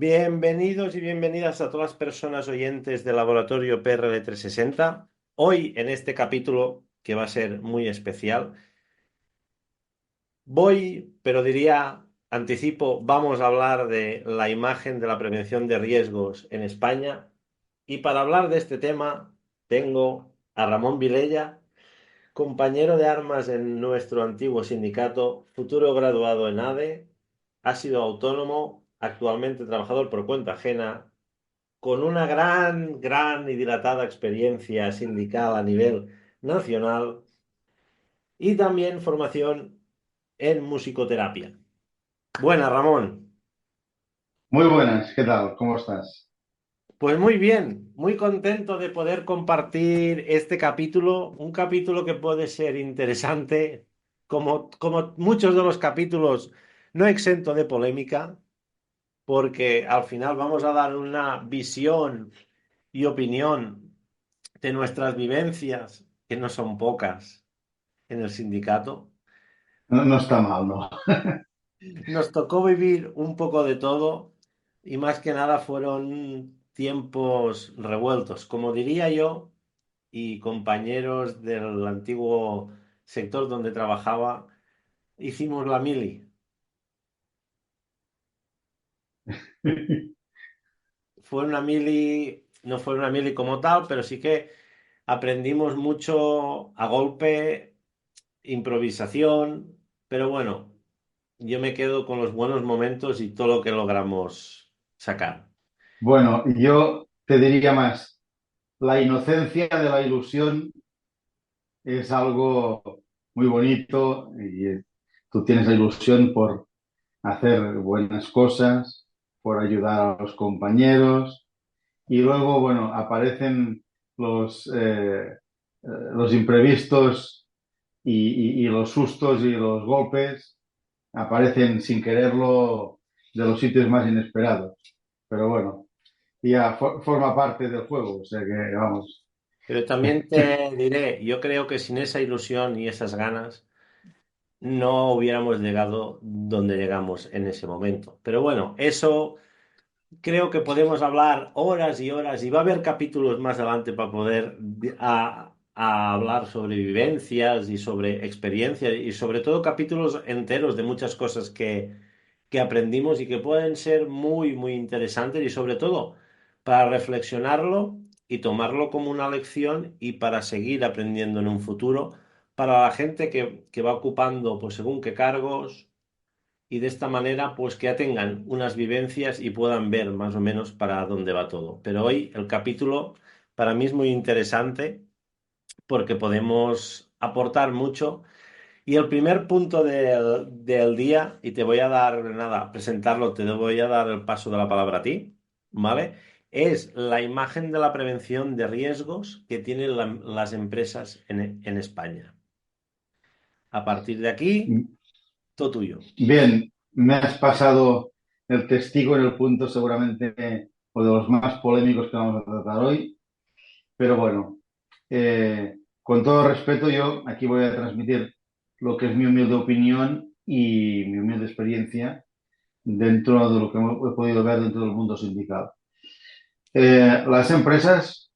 Bienvenidos y bienvenidas a todas las personas oyentes del Laboratorio PRL 360. Hoy, en este capítulo, que va a ser muy especial, pero diría, anticipo, vamos a hablar de la imagen de la prevención de riesgos en España. Y para hablar de este tema, tengo a Ramón Vilella, compañero de armas en nuestro antiguo sindicato, futuro graduado en ADE, ha sido autónomo, actualmente trabajador por cuenta ajena, con una gran y dilatada experiencia sindical a nivel nacional y también formación en musicoterapia. Buenas, Ramón. Muy buenas, ¿qué tal? ¿Cómo estás? Pues muy bien, muy contento de poder compartir este capítulo, un capítulo que puede ser interesante, como muchos de los capítulos, no exento de polémica, porque al final vamos a dar una visión y opinión de nuestras vivencias, que no son pocas, en el sindicato. No, no está mal, ¿no? Nos tocó vivir un poco de todo y más que nada fueron tiempos revueltos, como diría yo, y compañeros del antiguo sector donde trabajaba, hicimos la mili. Fue una mili, no fue una mili como tal, pero sí que aprendimos mucho a golpe, improvisación, pero bueno, yo me quedo con los buenos momentos y todo lo que logramos sacar. Bueno, yo te diría más, la inocencia de la ilusión es algo muy bonito y tú tienes la ilusión por hacer buenas cosas, por ayudar a los compañeros y luego, bueno, aparecen los, eh, los imprevistos y los sustos y los golpes aparecen sin quererlo de los sitios más inesperados. Pero bueno, ya forma parte del juego, o sea que vamos. Pero también te diré, yo creo que sin esa ilusión y esas ganas no hubiéramos llegado donde llegamos en ese momento. Pero bueno, eso creo que podemos hablar horas y horas y va a haber capítulos más adelante para poder a hablar sobre vivencias y sobre experiencias y sobre todo capítulos enteros de muchas cosas que aprendimos y que pueden ser muy interesantes y sobre todo para reflexionarlo y tomarlo como una lección y para seguir aprendiendo en un futuro para la gente que va ocupando pues según qué cargos y de esta manera pues que ya tengan unas vivencias y puedan ver más o menos para dónde va todo. Pero hoy el capítulo para mí es muy interesante porque podemos aportar mucho. Y el primer punto del día, y te voy a dar, nada, presentarlo, te voy a dar el paso de la palabra a ti, ¿vale? Es la imagen de la prevención de riesgos que tienen las empresas en España. A partir de aquí, todo tuyo. Bien, me has pasado el testigo en el punto seguramente o de los más polémicos que vamos a tratar hoy, pero bueno, con todo respeto yo aquí voy a transmitir lo que es mi humilde opinión y mi humilde experiencia dentro de lo que he podido ver dentro del mundo sindical. Las empresas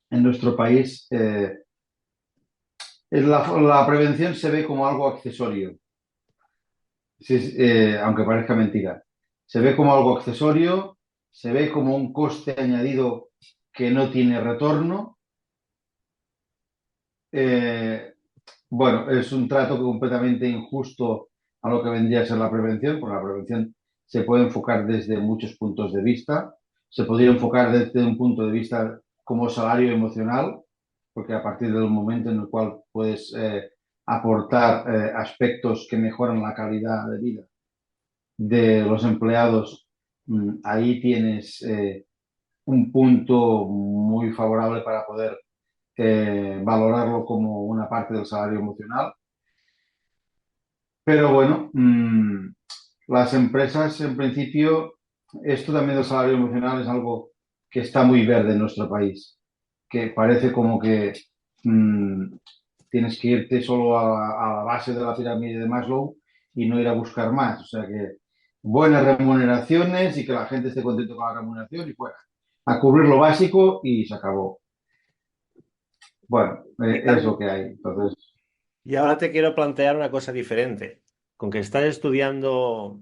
en nuestro país, la prevención se ve como algo accesorio, aunque parezca mentira. Se ve como algo accesorio, se ve como un coste añadido que no tiene retorno. Eh, bueno, es un trato completamente injusto a lo que vendría a ser la prevención, porque la prevención se puede enfocar desde muchos puntos de vista. Se podría enfocar desde un punto de vista como salario emocional, porque a partir del momento en el cual puedes aportar aspectos que mejoran la calidad de vida de los empleados, ahí tienes un punto muy favorable para poder valorarlo como una parte del salario emocional. Pero bueno, las empresas en principio, esto también del salario emocional es algo que está muy verde en nuestro país, que parece como que mmm, tienes que irte solo a la base de la pirámide de Maslow y no ir a buscar más. O sea que buenas remuneraciones y que la gente esté contento con la remuneración y fuera. A cubrir lo básico y se acabó. Bueno, Y es lo que hay. Entonces, y ahora te quiero plantear una cosa diferente. Con que estás estudiando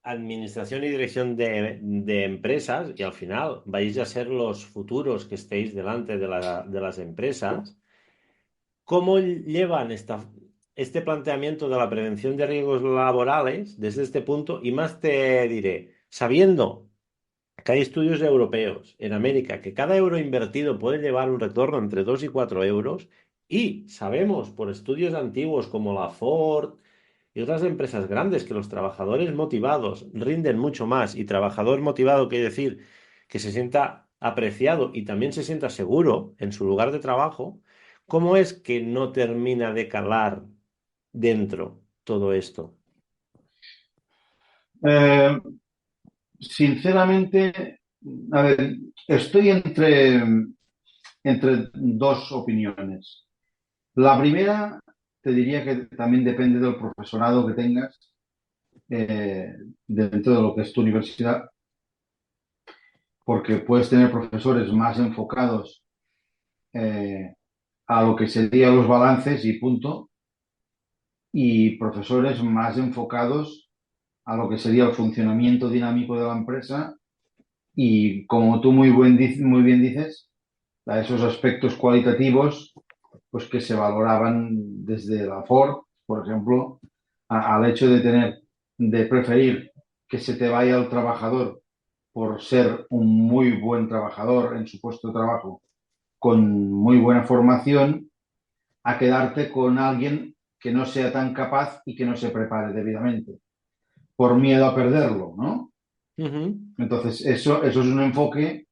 administración y dirección de empresas y al final vais a ser los futuros que estéis delante de las empresas, ¿cómo llevan este planteamiento de la prevención de riesgos laborales desde este punto? Y más te diré, sabiendo que hay estudios europeos en América que cada euro invertido puede llevar un retorno entre 2 y 4 euros, y sabemos por estudios antiguos como la Ford y otras empresas grandes que los trabajadores motivados rinden mucho más, y trabajador motivado quiere decir que se sienta apreciado y también se sienta seguro en su lugar de trabajo. ¿Cómo es que no termina de calar dentro todo esto? eh, sinceramente, a ver, estoy entre dos opiniones. La primera, te diría que también depende del profesorado que tengas dentro de lo que es tu universidad, porque puedes tener profesores más enfocados eh, a lo que serían los balances y punto, y profesores más enfocados a lo que sería el funcionamiento dinámico de la empresa y, como tú muy bien dices, a esos aspectos cualitativos pues que se valoraban desde la Ford, por ejemplo, al hecho de preferir que se te vaya el trabajador por ser un muy buen trabajador en su puesto de trabajo, con muy buena formación, a quedarte con alguien que no sea tan capaz y que no se prepare debidamente, por miedo a perderlo, ¿no? Ujú. Entonces, eso es un enfoque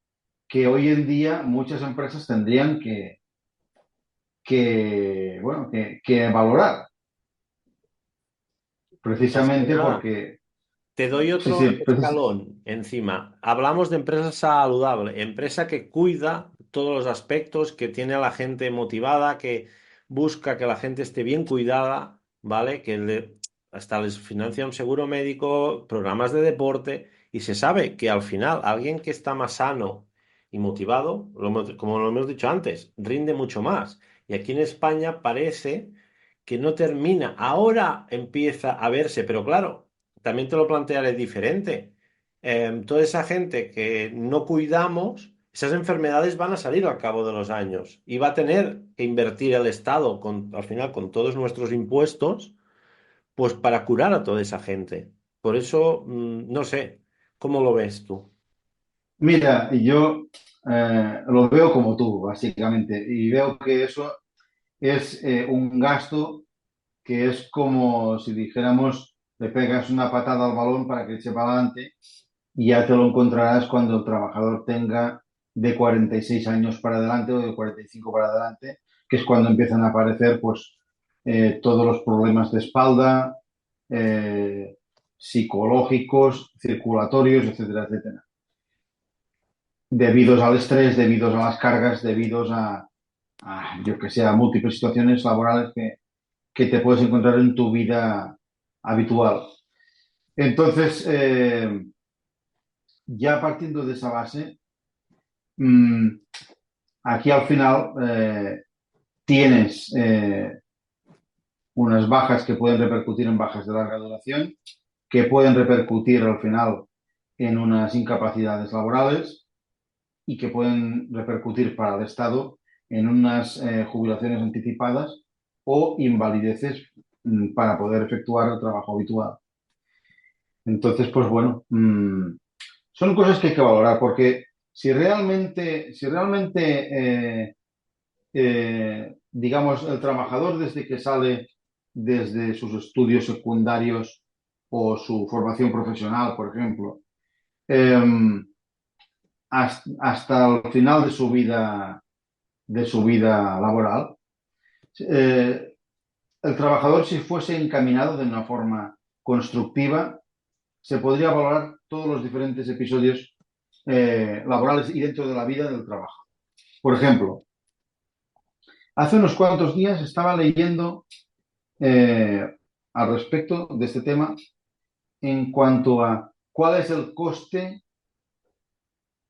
que hoy en día muchas empresas tendrían que valorar, Más que precisamente nada, porque, te doy sí, otro sí, escalón encima. Hablamos de empresa saludable, empresa que cuida todos los aspectos, que tiene a la gente motivada, que busca que la gente esté bien cuidada, ¿vale? Hasta les financia un seguro médico, programas de deporte, y se sabe que al final alguien que está más sano y motivado, como lo hemos dicho antes, rinde mucho más. Y aquí en España parece que no termina. Ahora empieza a verse, pero claro, también te lo plantearé diferente. Toda esa gente que no cuidamos, esas enfermedades van a salir al cabo de los años y va a tener que invertir el Estado al final con todos nuestros impuestos, pues para curar a toda esa gente. Por eso, no sé, ¿cómo lo ves tú? mira, yo lo veo como tú, básicamente, y veo que eso es un gasto que es como si dijéramos, le pegas una patada al balón para que eche para adelante y ya te lo encontrarás cuando el trabajador tenga de 46 años para adelante o de 45 para adelante, que es cuando empiezan a aparecer pues todos los problemas de espalda, eh, psicológicos, circulatorios, etcétera, etcétera, debidos al estrés, debidos a las cargas, debidos yo que sé, a múltiples situaciones laborales que te puedes encontrar en tu vida habitual. Entonces, ya partiendo de esa base, mmm, aquí al final tienes unas bajas que pueden repercutir en bajas de larga duración, que pueden repercutir al final en unas incapacidades laborales y que pueden repercutir para el Estado en unas jubilaciones anticipadas o invalideces para poder efectuar el trabajo habitual. Entonces, pues bueno, son cosas que hay que valorar porque si realmente digamos, el trabajador desde que sale desde sus estudios secundarios o su formación profesional, por ejemplo, eh, hasta el final de su vida laboral, eh, el trabajador, si fuese encaminado de una forma constructiva, se podría valorar todos los diferentes episodios laborales y dentro de la vida del trabajo. Por ejemplo, hace unos cuantos días estaba leyendo eh, al respecto de este tema en cuanto a ¿cuál es el coste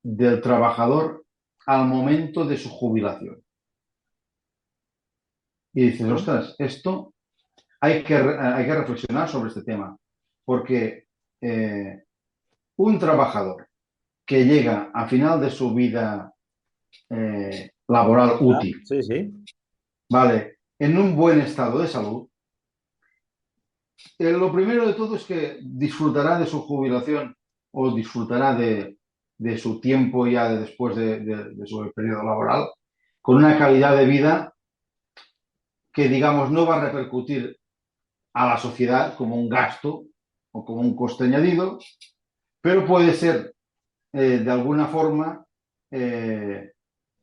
del trabajador al momento de su jubilación? Y dices, ¿no? ostras, esto hay que reflexionar sobre este tema, porque un trabajador que llega a final de su vida laboral Ah, útil, sí, sí. ¿vale? En un buen estado de salud, lo primero de todo es que disfrutará de su jubilación o disfrutará de su tiempo ya después de su periodo laboral con una calidad de vida que, digamos, no va a repercutir a la sociedad como un gasto o como un coste añadido, pero puede ser de alguna forma eh,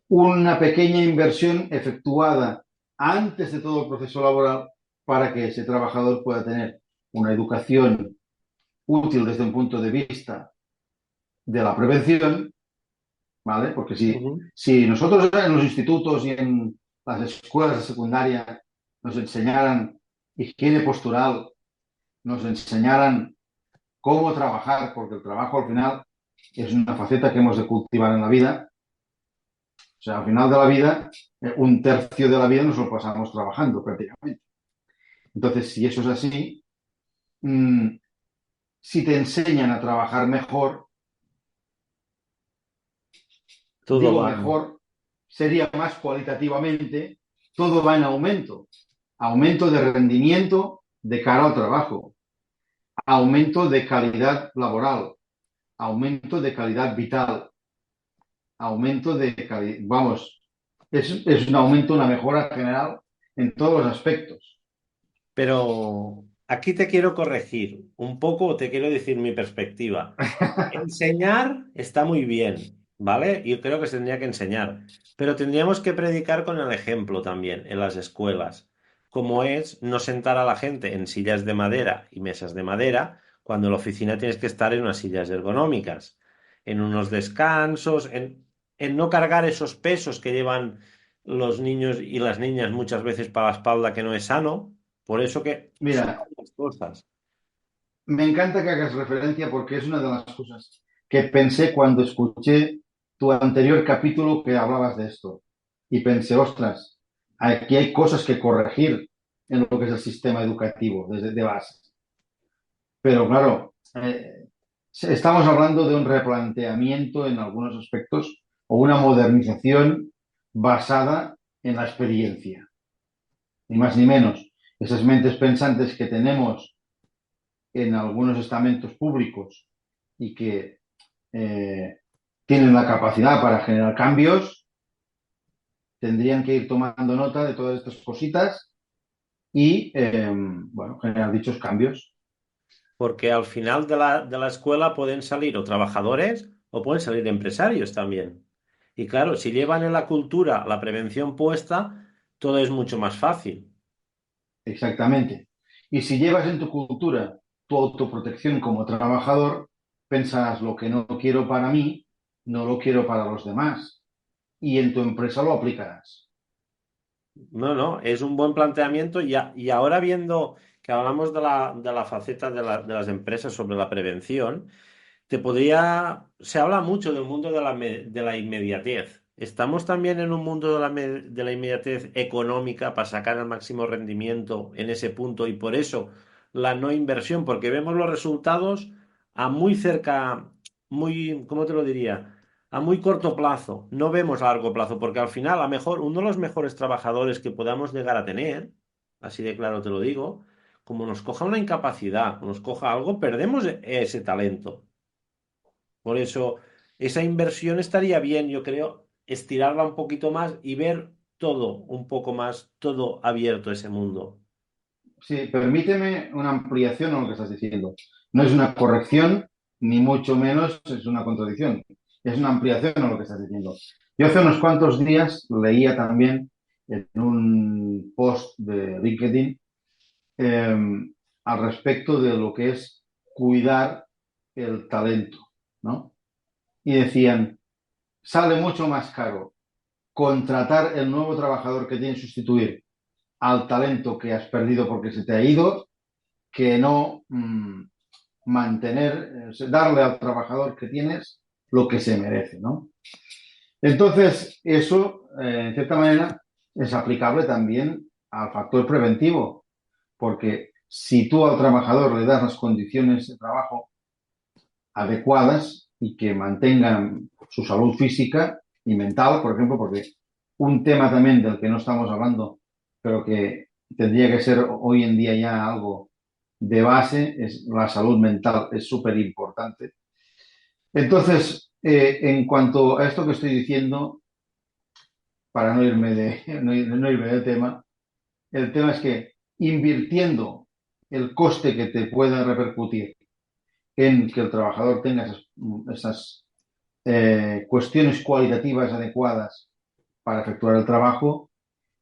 una pequeña inversión efectuada antes de todo el proceso laboral para que ese trabajador pueda tener una educación útil desde un punto de vista de la prevención, ¿vale? Porque Ujú. si nosotros en los institutos y en las escuelas de secundaria nos enseñaran higiene postural, nos enseñaran cómo trabajar, porque el trabajo al final es una faceta que hemos de cultivar en la vida. O sea, al final de la vida, un tercio de la vida nos lo pasamos trabajando prácticamente. Entonces, si eso es así, mmm, si te enseñan a trabajar mejor, Todo digo va. mejor, sería más cualitativamente, todo va en aumento. Aumento de rendimiento de cara al trabajo, aumento de calidad laboral, aumento de calidad vital, aumento de calidad, vamos, es un aumento, una mejora general en todos los aspectos. Pero aquí te quiero corregir un poco, o te quiero decir mi perspectiva. Enseñar está muy bien, ¿vale? Yo creo que se tendría que enseñar, pero tendríamos que predicar con el ejemplo también en las escuelas, como es no sentar a la gente en sillas de madera y mesas de madera, cuando en la oficina tienes que estar en unas sillas ergonómicas, en unos descansos, en no cargar esos pesos que llevan los niños y las niñas muchas veces para la espalda, que no es sano. Por eso que son Mira, varias cosas. me encanta que hagas referencia porque es una de las cosas que pensé cuando escuché tu anterior capítulo que hablabas de esto. Y pensé, ostras, aquí hay cosas que corregir en lo que es el sistema educativo desde de base. Pero claro, estamos hablando de un replanteamiento en algunos aspectos o una modernización basada en la experiencia, ni más ni menos. Esas mentes pensantes que tenemos en algunos estamentos públicos y que eh, tienen la capacidad para generar cambios, tendrían que ir tomando nota de todas estas cositas y, bueno, generar dichos cambios. Porque al final de la escuela pueden salir o trabajadores o pueden salir empresarios también. Y claro, si llevan en la cultura la prevención puesta, todo es mucho más fácil. Exactamente. Y si llevas en tu cultura tu autoprotección como trabajador, pensarás lo que no quiero para mí, no lo quiero para los demás. Y en tu empresa lo aplicarás. No, no, es un buen planteamiento y ahora viendo que hablamos de la faceta de las empresas sobre la prevención. Se habla mucho del mundo de la inmediatez. Estamos también en un mundo de la inmediatez económica para sacar el máximo rendimiento en ese punto y por eso la no inversión, porque vemos los resultados a muy cerca, muy, ¿cómo te lo diría? A muy corto plazo. No vemos a largo plazo, porque al final, a lo mejor, uno de los mejores trabajadores que podamos llegar a tener, así de claro te lo digo, como nos coja una incapacidad, nos coja algo, perdemos ese talento. Por eso, esa inversión estaría bien, yo creo, estirarla un poquito más y ver todo un poco más, todo abierto ese mundo. Sí, permíteme una ampliación a lo que estás diciendo. No es una corrección, ni mucho menos es una contradicción. Es una ampliación a lo que estás diciendo. Yo hace unos cuantos días leía también en un post de LinkedIn eh, al respecto de lo que es cuidar el talento, ¿no? Y decían, sale mucho más caro contratar el nuevo trabajador que tiene que sustituir al talento que has perdido porque se te ha ido, que no mantener, darle al trabajador que tienes lo que se merece, ¿no? Entonces, eso, en cierta manera, es aplicable también al factor preventivo, porque si tú al trabajador le das las condiciones de trabajo adecuadas y que mantengan su salud física y mental, por ejemplo, porque un tema también del que no estamos hablando, pero que tendría que ser hoy en día ya algo de base, es la salud mental, es súper importante. Entonces, en cuanto a esto que estoy diciendo, para no irme, no irme del tema, el tema es que invirtiendo el coste que te pueda repercutir en que el trabajador tenga esas cuestiones cualitativas adecuadas para efectuar el trabajo,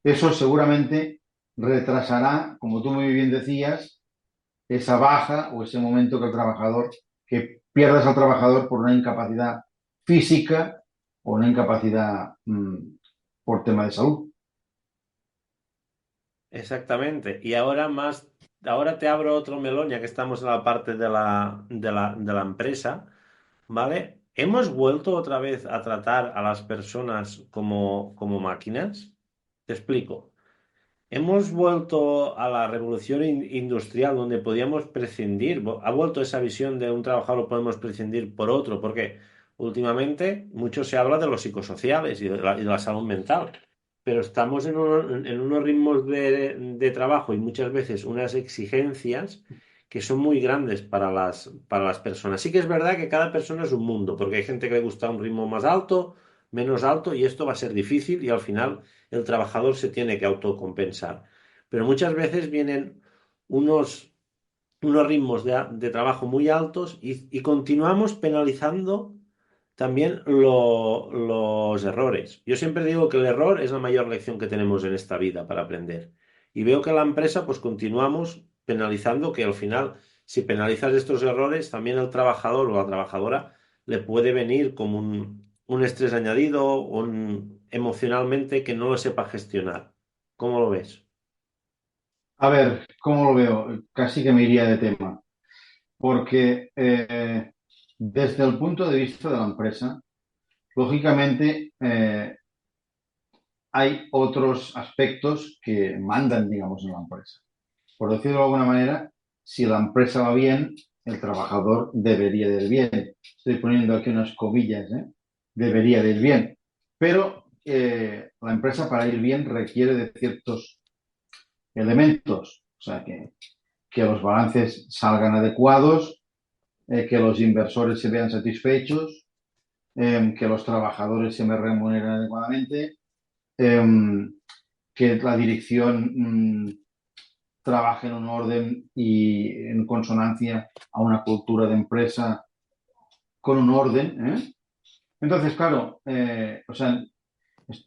eso seguramente retrasará, como tú muy bien decías, esa baja o ese momento que el trabajador, que pierdas al trabajador por una incapacidad física o una incapacidad por tema de salud. Exactamente. Y ahora más, ahora te abro otro melón, ya que estamos en la parte de la empresa, ¿vale? ¿Hemos vuelto otra vez a tratar a las personas como máquinas? Te explico. Hemos vuelto a la revolución industrial donde podíamos prescindir. Ha vuelto esa visión de un trabajador lo podemos prescindir por otro, porque últimamente mucho se habla de los psicosociales y de la salud mental, pero estamos en unos ritmos de trabajo y muchas veces unas exigencias que son muy grandes para las personas. Sí que es verdad que cada persona es un mundo, porque hay gente que le gusta un ritmo más alto, menos alto, y esto va a ser difícil y al final el trabajador se tiene que autocompensar. Pero muchas veces vienen unos, unos ritmos de trabajo muy altos y continuamos penalizando también los errores. Yo siempre digo que el error es la mayor lección que tenemos en esta vida para aprender. Y veo que la empresa, pues continuamos penalizando, que al final, si penalizas estos errores, también al trabajador o la trabajadora le puede venir como un estrés añadido, emocionalmente que no lo sepa gestionar. ¿Cómo lo ves? A ver, ¿cómo lo veo? Casi que me iría de tema, porque desde el punto de vista de la empresa, lógicamente hay otros aspectos que mandan, digamos, en la empresa. Por decirlo de alguna manera, si la empresa va bien, el trabajador debería de ir bien. Estoy poniendo aquí unas comillas, ¿eh? Debería de ir bien. Pero la empresa para ir bien requiere de ciertos elementos, o sea, que los balances salgan adecuados, que los inversores se vean satisfechos, que los trabajadores se me remuneren adecuadamente, eh, que la dirección trabaje en un orden y en consonancia a una cultura de empresa con un orden. Entonces, claro, o sea,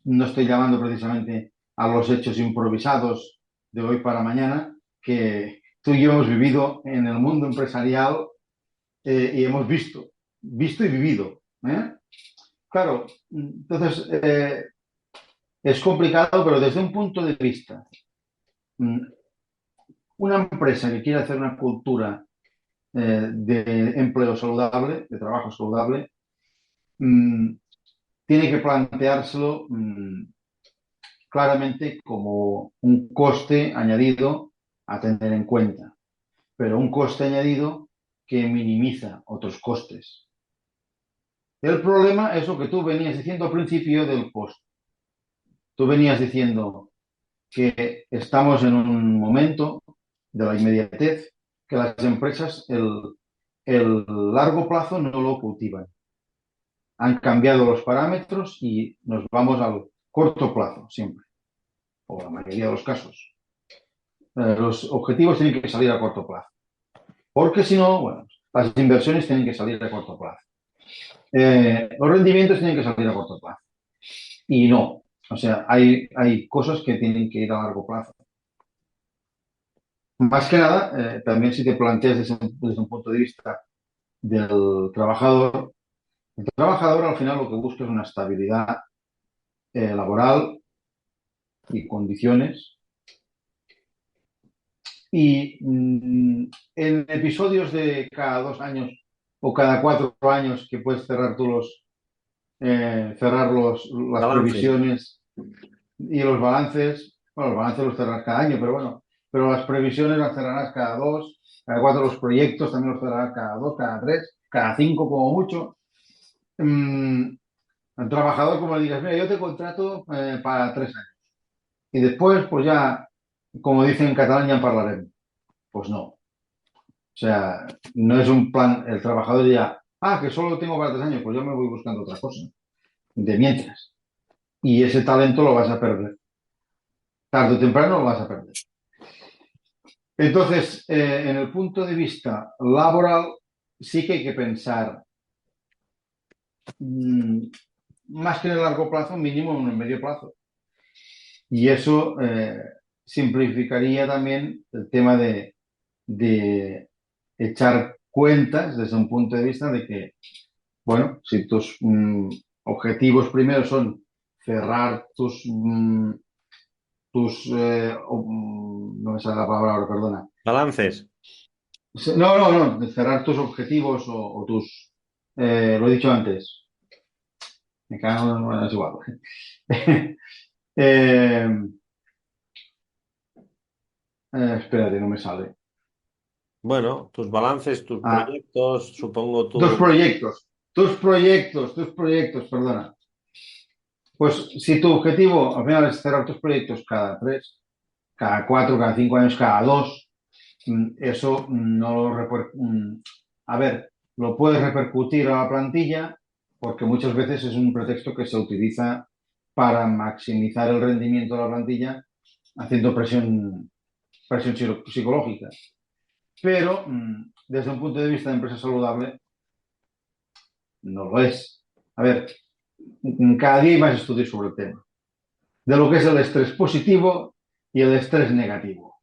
no estoy llamando precisamente a los hechos improvisados de hoy para mañana, que tú y yo hemos vivido en el mundo empresarial y hemos visto y vivido. Claro, entonces es complicado, pero desde un punto de vista, mm, una empresa que quiere hacer una cultura de empleo saludable, de trabajo saludable, mm, tiene que planteárselo claramente como un coste añadido a tener en cuenta, pero un coste añadido que minimiza otros costes. El problema es lo que tú venías diciendo al principio del coste. Tú venías diciendo que estamos en un momento de la inmediatez que las empresas el largo plazo no lo cultivan. Han cambiado los parámetros y nos vamos al corto plazo siempre, o la mayoría de los casos. Los objetivos tienen que salir a corto plazo, porque si no, bueno, las inversiones tienen que salir a corto plazo. Los rendimientos tienen que salir a corto plazo. Y no, o sea, hay cosas que tienen que ir a largo plazo. Más que nada, también si te planteas desde un punto de vista del trabajador, el trabajador al final lo que busca es una estabilidad laboral y condiciones Y en episodios de cada 2 años o cada 4 años que puedes cerrar tú las Balances. previsiones y los balances, bueno, los balances los cerrarás cada año, pero bueno, pero las previsiones las cerrarás cada 2, cada 4, los proyectos también los cerrarás cada 2, cada 3, cada 5 como mucho. Mm, al trabajador, como le digas, mira, yo te contrato para 3 años y después, pues ya, como dicen en catalán, ya en parlarem. Pues no. O sea, no es un plan, el trabajador ya, que solo lo tengo para 3 años, pues yo me voy buscando otra cosa, de mientras. Y ese talento lo vas a perder. Tarde o temprano lo vas a perder. Entonces, en el punto de vista laboral, sí que hay que pensar mmm, más que en el largo plazo, mínimo en el medio plazo. Y eso simplificaría también el tema de echar cuentas desde un punto de vista de que, bueno, si tus objetivos primero son cerrar no me sale la palabra ahora, perdona. Balances. No, no, no, de cerrar tus objetivos o tus, lo he dicho antes, me cago, bueno, es igual. Eh, espérate, no me sale. Bueno, tus balances, tus Ah, proyectos, supongo tus tu... proyectos, tus proyectos, perdona. Pues si tu objetivo al final es cerrar tus proyectos cada 3, cada 4, cada 5 años, cada 2, eso no lo a ver, lo puedes repercutir a la plantilla porque muchas veces es un pretexto que se utiliza para maximizar el rendimiento de la plantilla haciendo presión psicológica. Pero desde un punto de vista de empresa saludable, no lo es. A ver, cada día hay más estudios sobre el tema, de lo que es el estrés positivo y el estrés negativo.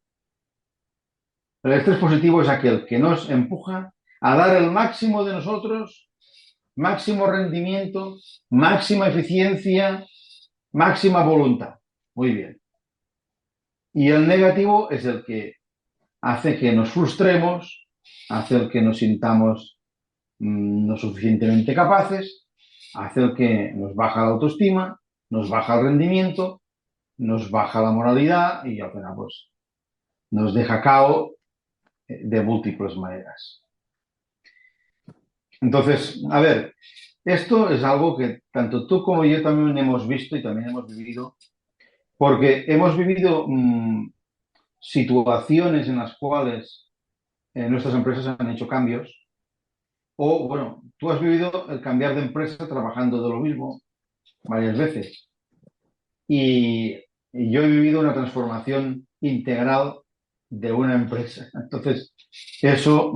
El estrés positivo es aquel que nos empuja a dar el máximo de nosotros, máximo rendimiento, máxima eficiencia, máxima voluntad. Muy bien. Y el negativo es el que hace que nos frustremos, hace el que nos sintamos no suficientemente capaces, hace el que nos baja la autoestima, nos baja el rendimiento, nos baja la moralidad y al final pues nos deja cao de múltiples maneras. Entonces, a ver, esto es algo que tanto tú como yo también hemos visto y también hemos vivido, porque hemos vivido situaciones en las cuales nuestras empresas han hecho cambios, o bueno, tú has vivido el cambiar de empresa trabajando de lo mismo varias veces, y yo he vivido una transformación integral de una empresa. Entonces, eso,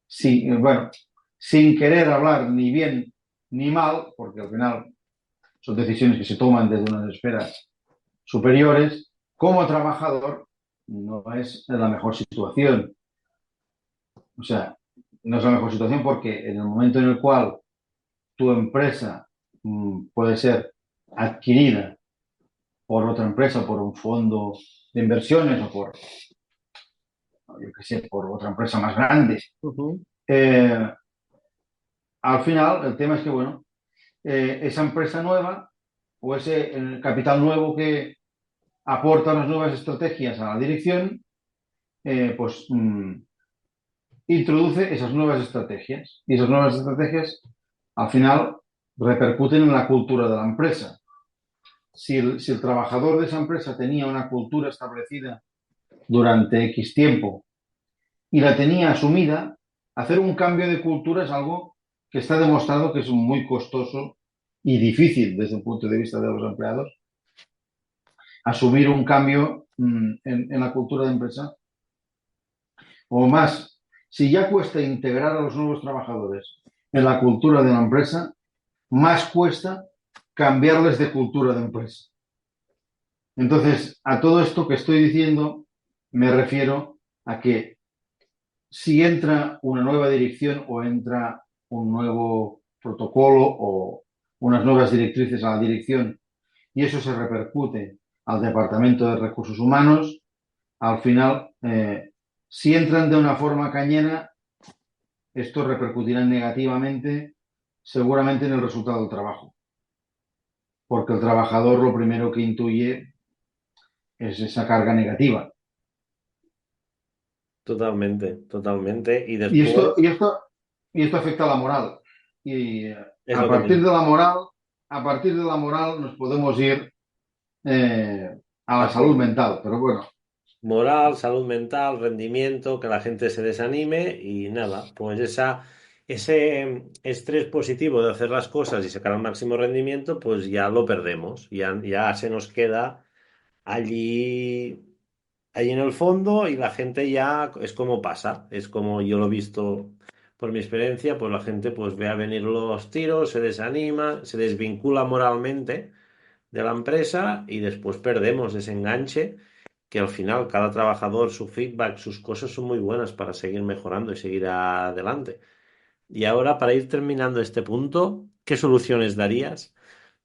sí, bueno, sin querer hablar ni bien ni mal, porque al final son decisiones que se toman desde unas esferas superiores, como trabajador no es la mejor situación. O sea, no es la mejor situación porque en el momento en el cual tu empresa puede ser adquirida por otra empresa, por un fondo de inversiones o por, yo qué sé, por otra empresa más grande, Ujú. eh, al final el tema es que, bueno, esa empresa nueva o ese capital nuevo que aporta unas nuevas estrategias a la dirección, pues introduce esas nuevas estrategias. Y esas nuevas estrategias, al final, repercuten en la cultura de la empresa. Si el trabajador de esa empresa tenía una cultura establecida durante X tiempo y la tenía asumida, hacer un cambio de cultura es algo que está demostrado que es muy costoso y difícil desde el punto de vista de los empleados. Asumir un cambio en la cultura de empresa o más, si ya cuesta integrar a los nuevos trabajadores en la cultura de la empresa, más cuesta cambiarles de cultura de empresa. Entonces, a todo esto que estoy diciendo, me refiero a que si entra una nueva dirección o entra un nuevo protocolo o unas nuevas directrices a la dirección y eso se repercute al Departamento de Recursos Humanos, al final si entran de una forma cañera, esto repercutirá negativamente seguramente en el resultado del trabajo, porque el trabajador lo primero que intuye es esa carga negativa. Totalmente, totalmente. Y Y esto, después y esto, y esto afecta a la moral. Y es lo que me... a partir de la moral nos podemos ir a la a salud todo. mental. Pero bueno, Moral, salud mental, rendimiento, que la gente se desanime y nada, pues ese estrés positivo de hacer las cosas y sacar al máximo rendimiento, pues ya lo perdemos, ya se nos queda allí, allí en el fondo y la gente ya es como pasa, es como yo lo he visto por mi experiencia, pues la gente pues ve a venir los tiros, se desanima, se desvincula moralmente de la empresa y después perdemos ese enganche que al final cada trabajador, su feedback, sus cosas son muy buenas para seguir mejorando y seguir adelante. Y ahora, para ir terminando este punto, ¿qué soluciones darías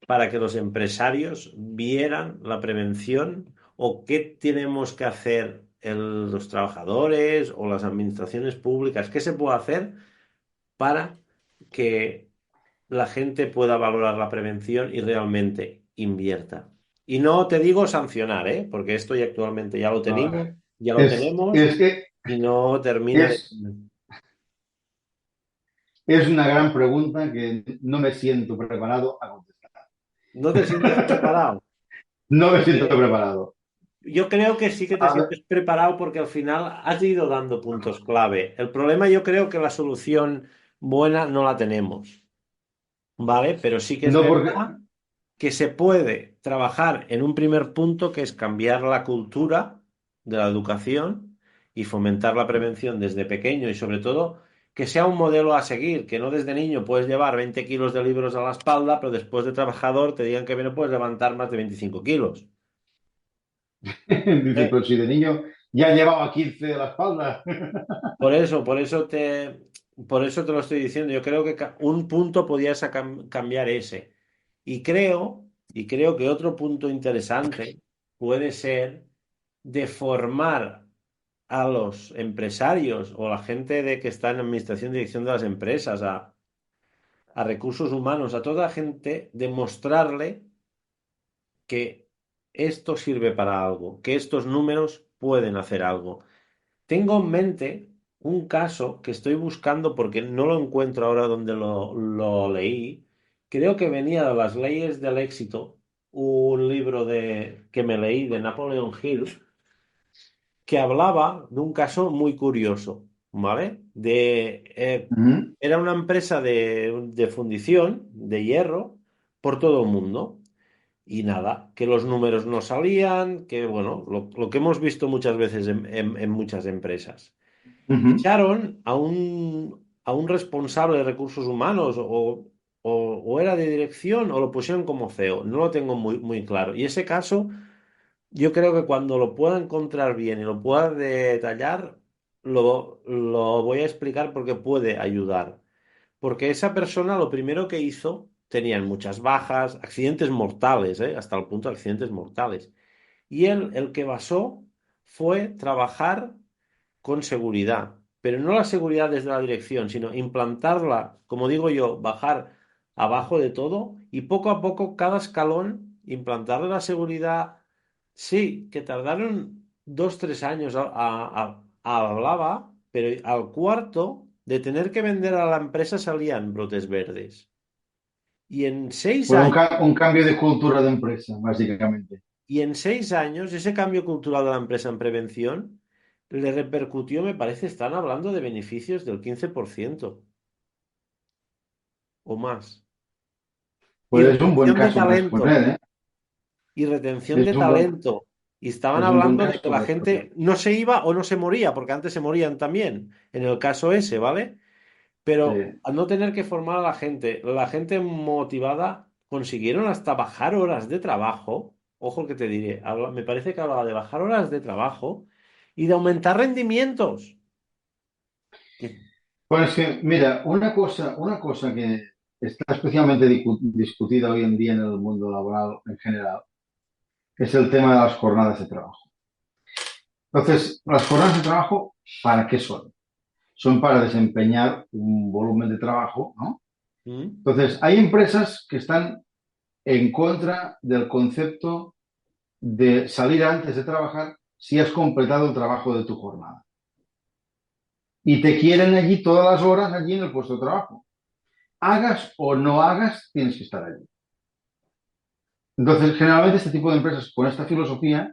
para que los empresarios vieran la prevención o qué tenemos que hacer los trabajadores o las administraciones públicas? ¿Qué se puede hacer para que la gente pueda valorar la prevención y realmente invierta? Y no te digo sancionar, ¿eh? Porque esto ya actualmente ah, ya lo es, tenemos es que y no termina de... es, es una gran pregunta que no me siento preparado a contestar. ¿No te sientes preparado? No me siento Eh, preparado. Yo creo que sí que te A ver, sientes preparado porque al final has ido dando puntos clave. El problema yo creo que la solución buena no la tenemos, ¿vale? Pero sí que es no porque... verdad que se puede trabajar en un primer punto, que es cambiar la cultura de la educación y fomentar la prevención desde pequeño y sobre todo que sea un modelo a seguir, que no desde niño puedes llevar 20 kilos de libros a la espalda, pero después de trabajador te digan que no puedes levantar más de 25 kilos. Dice, Eh, pero si de niño ya llevaba 15 de la espalda. por eso te lo estoy diciendo. Yo creo que un punto podías cambiar ese. Y creo que otro punto interesante puede ser de formar a los empresarios o a la gente de que está en administración y dirección de las empresas, a recursos humanos, a toda la gente, demostrarle que esto sirve para algo, que estos números pueden hacer algo. Tengo en mente un caso que estoy buscando porque no lo encuentro ahora donde lo leí. Creo que venía de las leyes del éxito, un libro que me leí de Napoleon Hill, que hablaba de un caso muy curioso, ¿vale? Ujú, Era una empresa de fundición de hierro por todo el mundo. Y nada, que los números no salían, que bueno, lo que hemos visto muchas veces en muchas empresas. ujú. Echaron a un responsable de recursos humanos o era de dirección o lo pusieron como CEO. No lo tengo muy, muy claro. Y ese caso, yo creo que cuando lo pueda encontrar bien y lo pueda detallar, lo voy a explicar porque puede ayudar. Porque esa persona lo primero que hizo, tenían muchas bajas, accidentes mortales, ¿eh? Hasta el punto de accidentes mortales. Y él, el que basó fue trabajar con seguridad, pero no la seguridad desde la dirección, sino implantarla, como digo yo, bajar abajo de todo y poco a poco cada escalón implantarle la seguridad. Sí, que tardaron 2, 3 años hablaba, pero al cuarto de tener que vender a la empresa salían brotes verdes. Y en seis Fue años, un cambio de cultura de empresa, básicamente. y en 6 años, ese cambio cultural de la empresa en prevención le repercutió, me parece, están hablando de beneficios del 15% o más. Y Pues es un buen retención de caso para talento, exponer, ¿eh? y retención de Es un buen, talento. Y estaban es un buen hablando de caso que la para exponer. gente no se iba o no se moría, porque antes se morían también, en el caso ese, ¿vale? Pero Sí. al no tener que formar a la gente motivada consiguieron hasta bajar horas de trabajo. Ojo que te diré, me parece que hablaba de bajar horas de trabajo y de aumentar rendimientos. Que- Pues es que, mira, una cosa que está especialmente discutida hoy en día en el mundo laboral en general es el tema de las jornadas de trabajo. Entonces, las jornadas de trabajo, ¿para qué son? Son para desempeñar un volumen de trabajo, ¿no? ¿Mm? Entonces, hay empresas que están en contra del concepto de salir antes de trabajar si has completado el trabajo de tu jornada. Y te quieren allí todas las horas, allí en el puesto de trabajo. Hagas o no hagas, tienes que estar allí. Entonces, generalmente este tipo de empresas con esta filosofía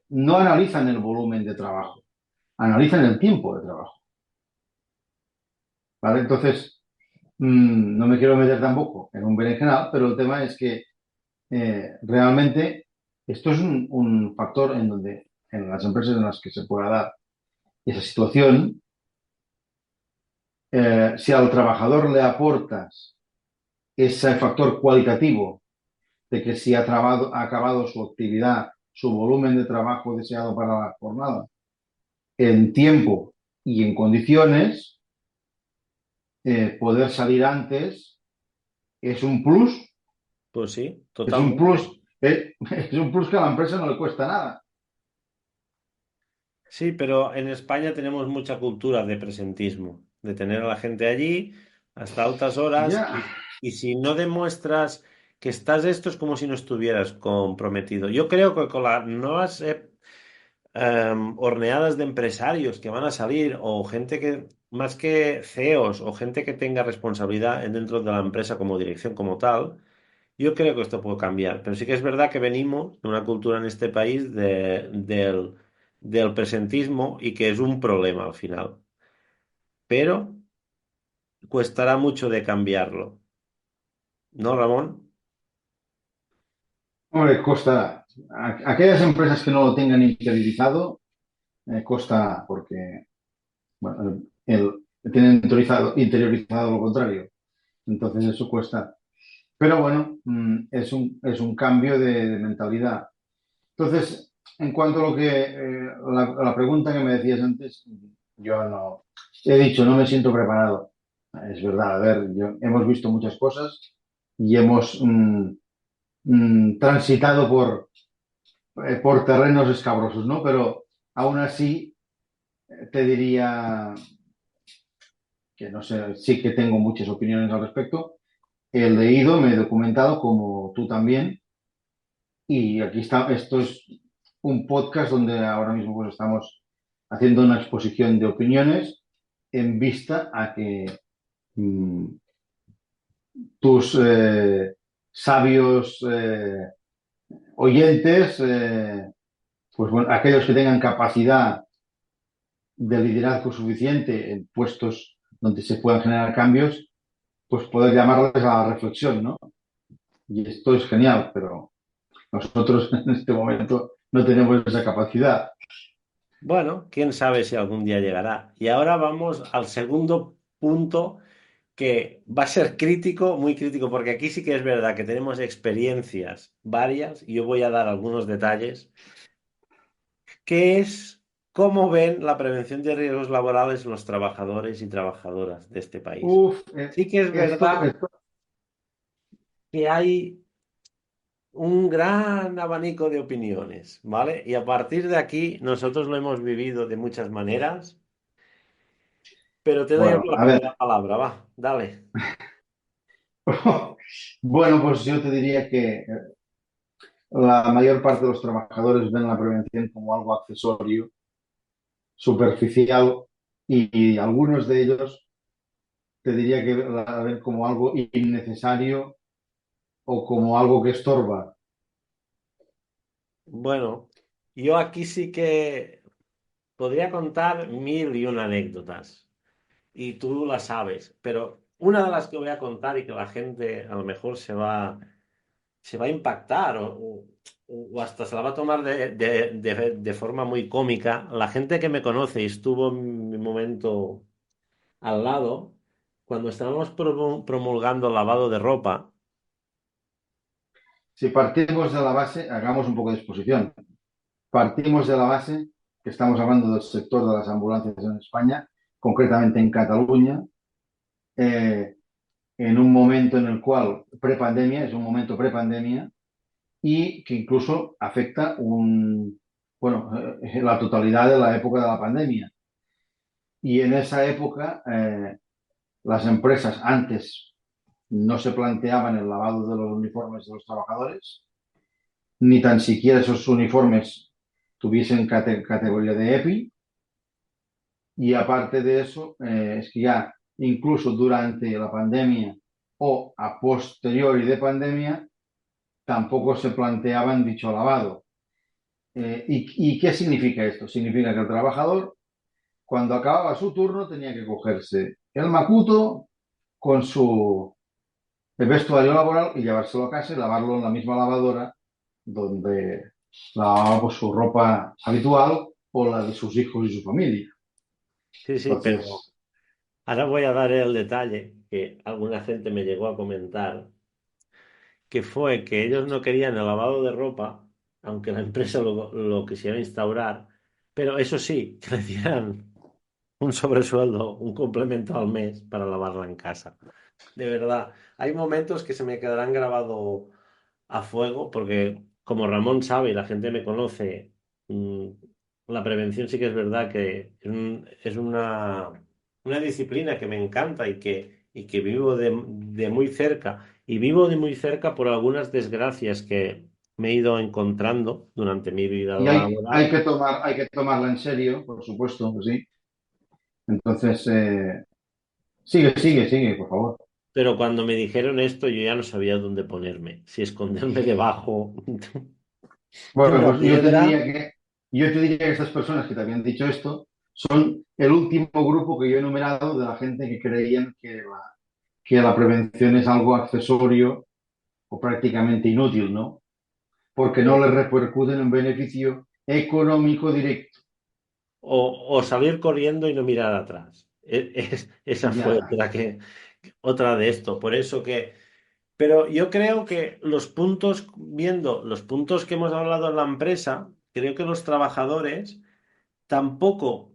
no analizan el volumen de trabajo, analizan el tiempo de trabajo. ¿Vale? Entonces, no me quiero meter tampoco en un berenjenal, pero el tema es que realmente esto es un factor en donde en las empresas en las que se pueda dar esa situación, si al trabajador le aportas ese factor cualitativo de que si ha acabado su actividad, su volumen de trabajo deseado para la jornada, en tiempo y en condiciones, poder salir antes es un plus, Pues sí, es un plus, totalmente. es un plus que a la empresa no le cuesta nada. Sí, pero en España tenemos mucha cultura de presentismo, de tener a la gente allí hasta altas horas Ya, y si no demuestras que estás esto es como si no estuvieras comprometido. Yo creo que con las nuevas horneadas de empresarios que van a salir o gente que, más que CEOs o gente que tenga responsabilidad dentro de la empresa como dirección como tal, yo creo que esto puede cambiar, pero sí que es verdad que venimos de una cultura en este país del presentismo y que es un problema al final. Pero cuestará mucho de cambiarlo, ¿no, Ramón? hombre, costará. Aquellas empresas que no lo tengan interiorizado, costa porque bueno, tienen interiorizado lo contrario. Entonces eso cuesta. Pero bueno, es un cambio de mentalidad. Entonces, en cuanto a lo que la pregunta que me decías antes, yo no he dicho, no me siento preparado. Es verdad, a ver, hemos visto muchas cosas y hemos transitado por terrenos escabrosos, ¿no? Pero aún así te diría que no sé, sí que tengo muchas opiniones al respecto. He leído, me he documentado como tú también. Y aquí está, esto es un podcast donde ahora mismo pues, estamos haciendo una exposición de opiniones en vista a que mm, tus sabios oyentes, pues bueno, aquellos que tengan capacidad de liderazgo suficiente en puestos donde se puedan generar cambios, pues poder llamarles a la reflexión, ¿no? Y esto es genial, pero nosotros en este momento no tenemos esa capacidad. Bueno, quién sabe si algún día llegará. Y ahora vamos al segundo punto que va a ser crítico, muy crítico, porque aquí sí que es verdad que tenemos experiencias varias y yo voy a dar algunos detalles, que es cómo ven la prevención de riesgos laborales los trabajadores y trabajadoras de este país. Uf, Sí que es verdad esto, que hay un gran abanico de opiniones, ¿vale? Y a partir de aquí nosotros lo hemos vivido de muchas maneras, pero te doy bueno, la a ver, primera palabra, va, dale. bueno, pues yo te diría que la mayor parte de los trabajadores ven la prevención como algo accesorio, superficial, y algunos de ellos te diría que la ven como algo innecesario o como algo que estorba. Bueno, yo aquí sí que podría contar mil y una anécdotas y tú las sabes, pero una de las que voy a contar y que la gente a lo mejor se va a impactar o hasta se la va a tomar de forma muy cómica, la gente que me conoce y estuvo en mi momento al lado, cuando estábamos promulgando el lavado de ropa. Si partimos de la base, hagamos un poco de exposición. Partimos de la base que estamos hablando del sector de las ambulancias en España, concretamente en Cataluña, eh, en un momento en el cual prepandemia, es un momento prepandemia, y que incluso afecta bueno, la totalidad de la época de la pandemia. Y en esa época, las empresas antes no se planteaban el lavado de los uniformes de los trabajadores, ni tan siquiera esos uniformes tuviesen categoría de EPI. Y aparte de eso, es que ya incluso durante la pandemia o a posteriori de pandemia, tampoco se planteaban dicho lavado. ¿Y qué significa esto? Significa que el trabajador, cuando acababa su turno, tenía que cogerse el macuto con su vestuario laboral y llevárselo a casa y lavarlo en la misma lavadora donde lavaba pues, su ropa habitual o la de sus hijos y su familia. Sí, sí, pero Entonces, ahora voy a dar el detalle que alguna gente me llegó a comentar, que fue que ellos no querían el lavado de ropa, aunque la empresa lo quisiera instaurar, pero eso sí, que le dieran un sobresueldo, un complemento al mes para lavarla en casa. De verdad, hay momentos que se me quedarán grabado a fuego, porque como Ramón sabe y la gente me conoce, mm, la prevención sí que es verdad que es una disciplina que me encanta y que vivo de muy cerca. Y vivo de muy cerca por algunas desgracias que me he ido encontrando durante mi vida y hay laboral. hay que tomarla en serio, por supuesto, pues sí. Entonces, sigue, por favor. Pero cuando me dijeron esto, yo ya no sabía dónde ponerme. Si esconderme debajo de Bueno, una pues piedra. yo te diría que estas personas que te habían dicho esto son el último grupo que yo he enumerado de la gente que creían que la prevención es algo accesorio o prácticamente inútil, ¿no? Porque no les repercute en un beneficio económico directo. O salir corriendo y no mirar atrás. Esa fue Ya. otra de esto. Por eso que. Pero yo creo que los puntos, viendo los puntos que hemos hablado en la empresa, creo que los trabajadores tampoco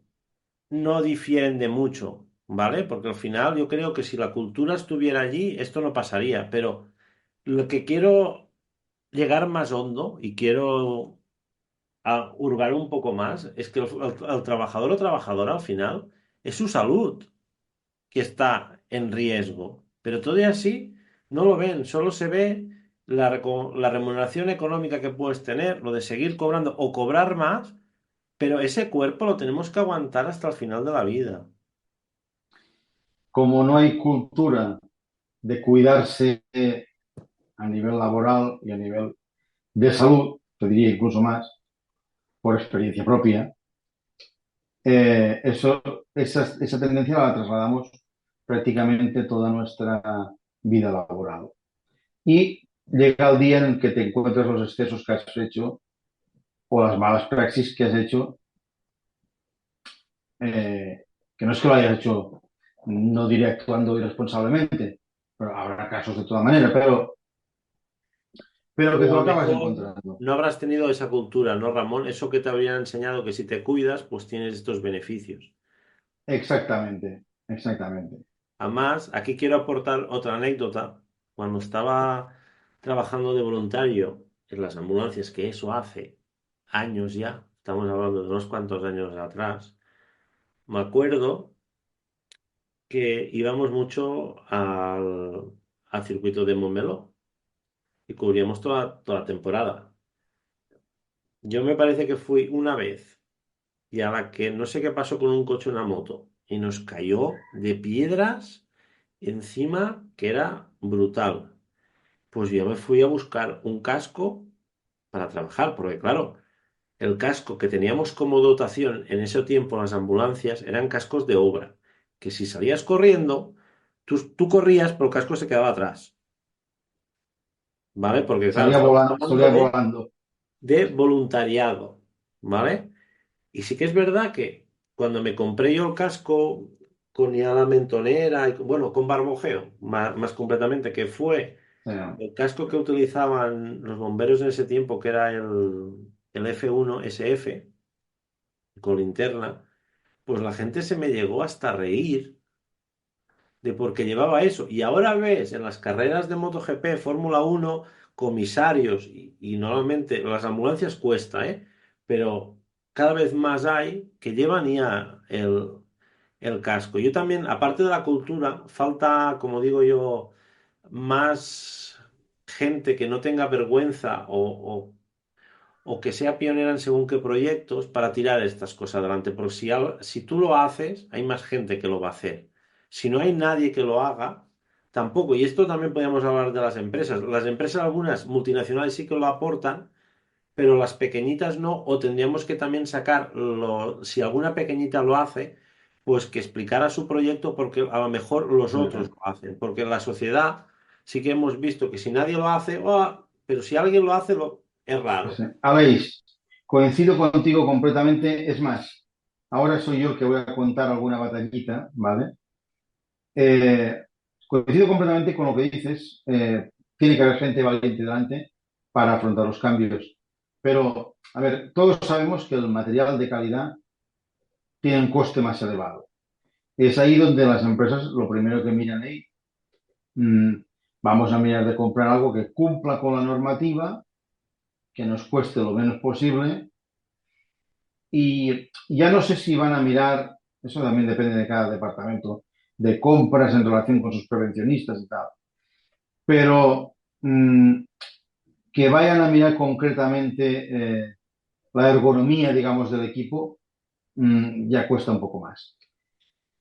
no difieren de mucho, ¿vale? Porque al final yo creo que si la cultura estuviera allí, esto no pasaría. Pero lo que quiero llegar más hondo y quiero hurgar un poco más, es que el trabajador o trabajadora al final es su salud que está en riesgo. Pero todo y así no lo ven, solo se ve la remuneración económica que puedes tener, lo de seguir cobrando o cobrar más, pero ese cuerpo lo tenemos que aguantar hasta el final de la vida. Como no hay cultura de cuidarse a nivel laboral y a nivel de salud, te diría incluso más, por experiencia propia, eso, esa tendencia la trasladamos prácticamente toda nuestra vida laboral. Y llega el día en el que te encuentras los excesos que has hecho o las malas praxis que has hecho, que no es que lo hayas hecho, no diré actuando irresponsablemente, pero habrá casos de toda manera, pero que O te a lo lo acabas mejor encontrando. no habrás tenido esa cultura, ¿no, Ramón? Eso que te habrían enseñado que si te cuidas, pues tienes estos beneficios. Exactamente, exactamente. Además, aquí quiero aportar otra anécdota. Cuando estaba trabajando de voluntario en las ambulancias, que eso hace años ya, estamos hablando de unos cuantos años atrás, me acuerdo que íbamos mucho al circuito de Montmeló y cubríamos toda la temporada. Yo me parece que fui una vez y a la que no sé qué pasó con un coche o una moto y nos cayó de piedras encima que era brutal. Pues yo me fui a buscar un casco para trabajar, porque claro, el casco que teníamos como dotación en ese tiempo en las ambulancias eran cascos de obra, que si salías corriendo, tú corrías, pero el casco se quedaba atrás, ¿vale? Porque claro, estamos hablando Salía de, volando. de voluntariado, ¿vale? Y sí que es verdad que cuando me compré yo el casco con ya la mentonera, y, bueno, con barbojeo, más completamente, que fue el casco que utilizaban los bomberos en ese tiempo, que era el F1 SF, con linterna, pues la gente se me llegó hasta a reír de por qué llevaba eso. Y ahora ves en las carreras de MotoGP, Fórmula 1 comisarios, y normalmente las ambulancias cuesta, ¿eh? Pero cada vez más hay que llevan ya el casco. Yo también, aparte de la cultura, falta, como digo yo, más gente que no tenga vergüenza o que sea pionera en según qué proyectos para tirar estas cosas adelante. Porque si tú lo haces, hay más gente que lo va a hacer. Si no hay nadie que lo haga, tampoco. Y esto también podríamos hablar de las empresas. Las empresas, algunas multinacionales sí que lo aportan, pero las pequeñitas no, o tendríamos que también sacar, si alguna pequeñita lo hace, pues que explicara su proyecto porque a lo mejor los otros lo hacen, porque en la sociedad sí que hemos visto que si nadie lo hace, pero si alguien lo hace, es raro. Aleix, coincido contigo completamente. Es más, ahora soy yo el que voy a contar alguna batallita, ¿vale? Eh, Coincido completamente con lo que dices. Tiene que haber gente valiente delante para afrontar los cambios. Pero, a ver, todos sabemos que el material de calidad tiene un coste más elevado. Es ahí donde las empresas lo primero que miran es, mm, vamos a mirar de comprar algo que cumpla con la normativa, que nos cueste lo menos posible. Y ya no sé si van a mirar, eso también depende de cada departamento, de compras en relación con sus prevencionistas y tal, pero que vayan a mirar concretamente la ergonomía, digamos, del equipo, ya cuesta un poco más.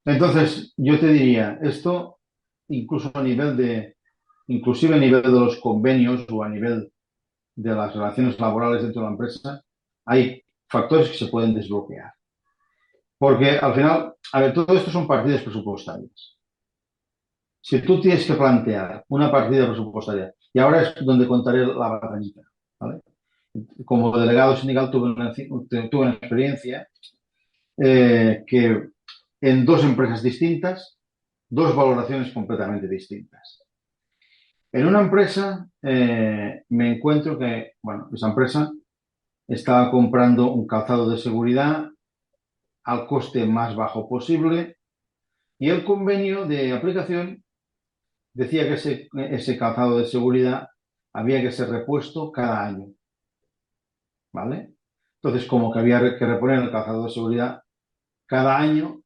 Entonces, yo te diría, esto incluso a nivel inclusive a nivel de los convenios o a nivel de las relaciones laborales dentro de la empresa, hay factores que se pueden desbloquear. Porque al final, a ver, todo esto son partidas presupuestarias. Si tú tienes que plantear una partida presupuestaria, y ahora es donde contaré la batallita, ¿vale? Como delegado sindical tuve una experiencia que en dos empresas distintas, dos valoraciones completamente distintas. En una empresa me encuentro que, bueno, esa empresa estaba comprando un calzado de seguridad al coste más bajo posible y el convenio de aplicación decía que ese calzado de seguridad había que ser repuesto cada año, ¿vale? Entonces, como que había que reponer el calzado de seguridad cada año,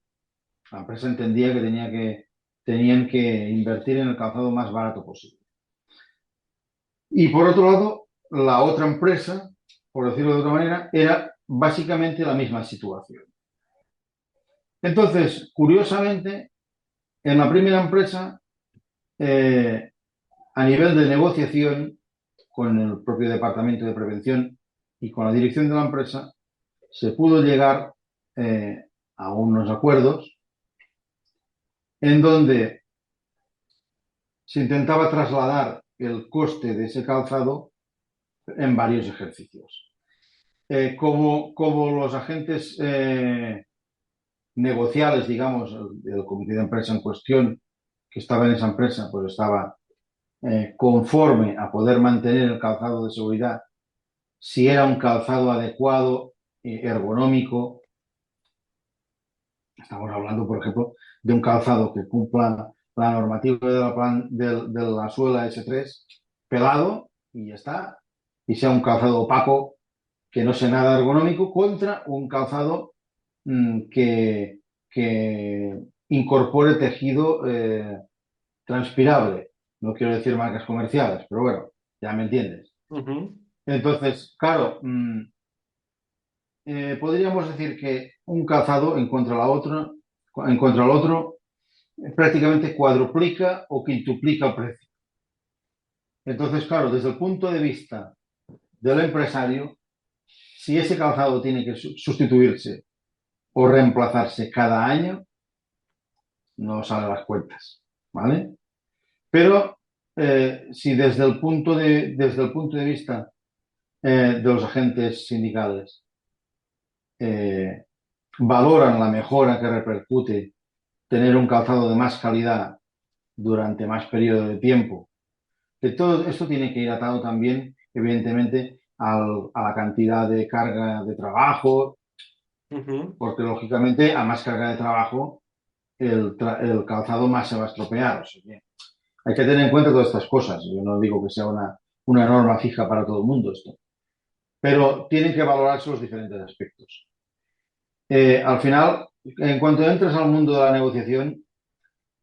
la empresa entendía que tenían que invertir en el calzado más barato posible. Y por otro lado, la otra empresa, por decirlo de otra manera, era básicamente la misma situación. Entonces, curiosamente, en la primera empresa, eh, a nivel de negociación con el propio departamento de prevención y con la dirección de la empresa, se pudo llegar a unos acuerdos en donde se intentaba trasladar el coste de ese calzado en varios ejercicios. Como los agentes negociales, digamos, el comité de empresa en cuestión que estaba en esa empresa, pues estaba conforme a poder mantener el calzado de seguridad, si era un calzado adecuado, ergonómico. Estamos hablando, por ejemplo, de un calzado que cumpla la normativa de la suela S3, pelado, y ya está, y sea un calzado opaco, que no sea nada ergonómico, contra un calzado que incorpore tejido transpirable. No quiero decir marcas comerciales, pero bueno, ya me entiendes. Ujú. Entonces, claro, podríamos decir que un calzado en contra al otro, prácticamente cuadruplica o quintuplica el precio. Entonces, claro, desde el punto de vista del empresario, si ese calzado tiene que sustituirse o reemplazarse cada año, no sale las cuentas, ¿vale? Pero si desde el punto de vista de los agentes sindicales eh, valoran la mejora que repercute tener un calzado de más calidad durante más periodo de tiempo, que todo esto tiene que ir atado también, evidentemente, a la cantidad de carga de trabajo, Ujú. porque lógicamente a más carga de trabajo el calzado más se va a estropear. O sea que hay que tener en cuenta todas estas cosas. Yo no digo que sea una norma fija para todo el mundo esto, pero tienen que valorarse los diferentes aspectos. Al final, en cuanto entras al mundo de la negociación,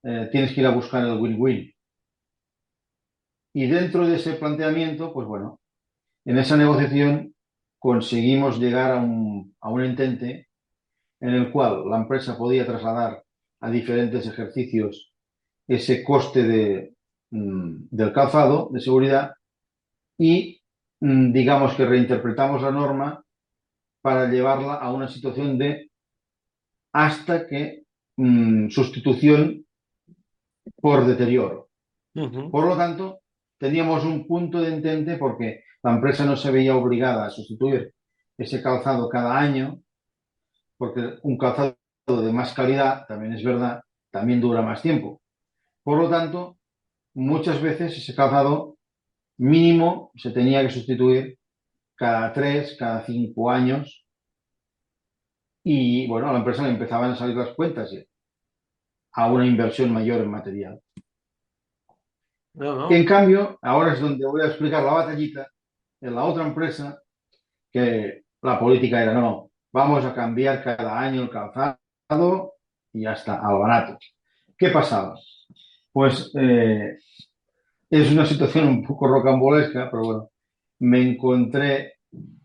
tienes que ir a buscar el win-win. Y dentro de ese planteamiento, pues bueno, en esa negociación conseguimos llegar a un entente en el cual la empresa podía trasladar a diferentes ejercicios ese coste del calzado de seguridad y digamos que reinterpretamos la norma para llevarla a una situación de hasta que sustitución por deterioro. Ujú. Por lo tanto, teníamos un punto de entente porque la empresa no se veía obligada a sustituir ese calzado cada año, porque un calzado de más calidad, también es verdad, también dura más tiempo. Por lo tanto, muchas veces ese calzado mínimo se tenía que sustituir cada 3, cada 5 años y bueno, a la empresa le empezaban a salir las cuentas a una inversión mayor en material. No, En no. cambio, ahora es donde voy a explicar la batallita en la otra empresa que la política era no, vamos a cambiar cada año el calzado y ya está, al barato. ¿Qué pasaba? Pues es una situación un poco rocambolesca, pero bueno, me encontré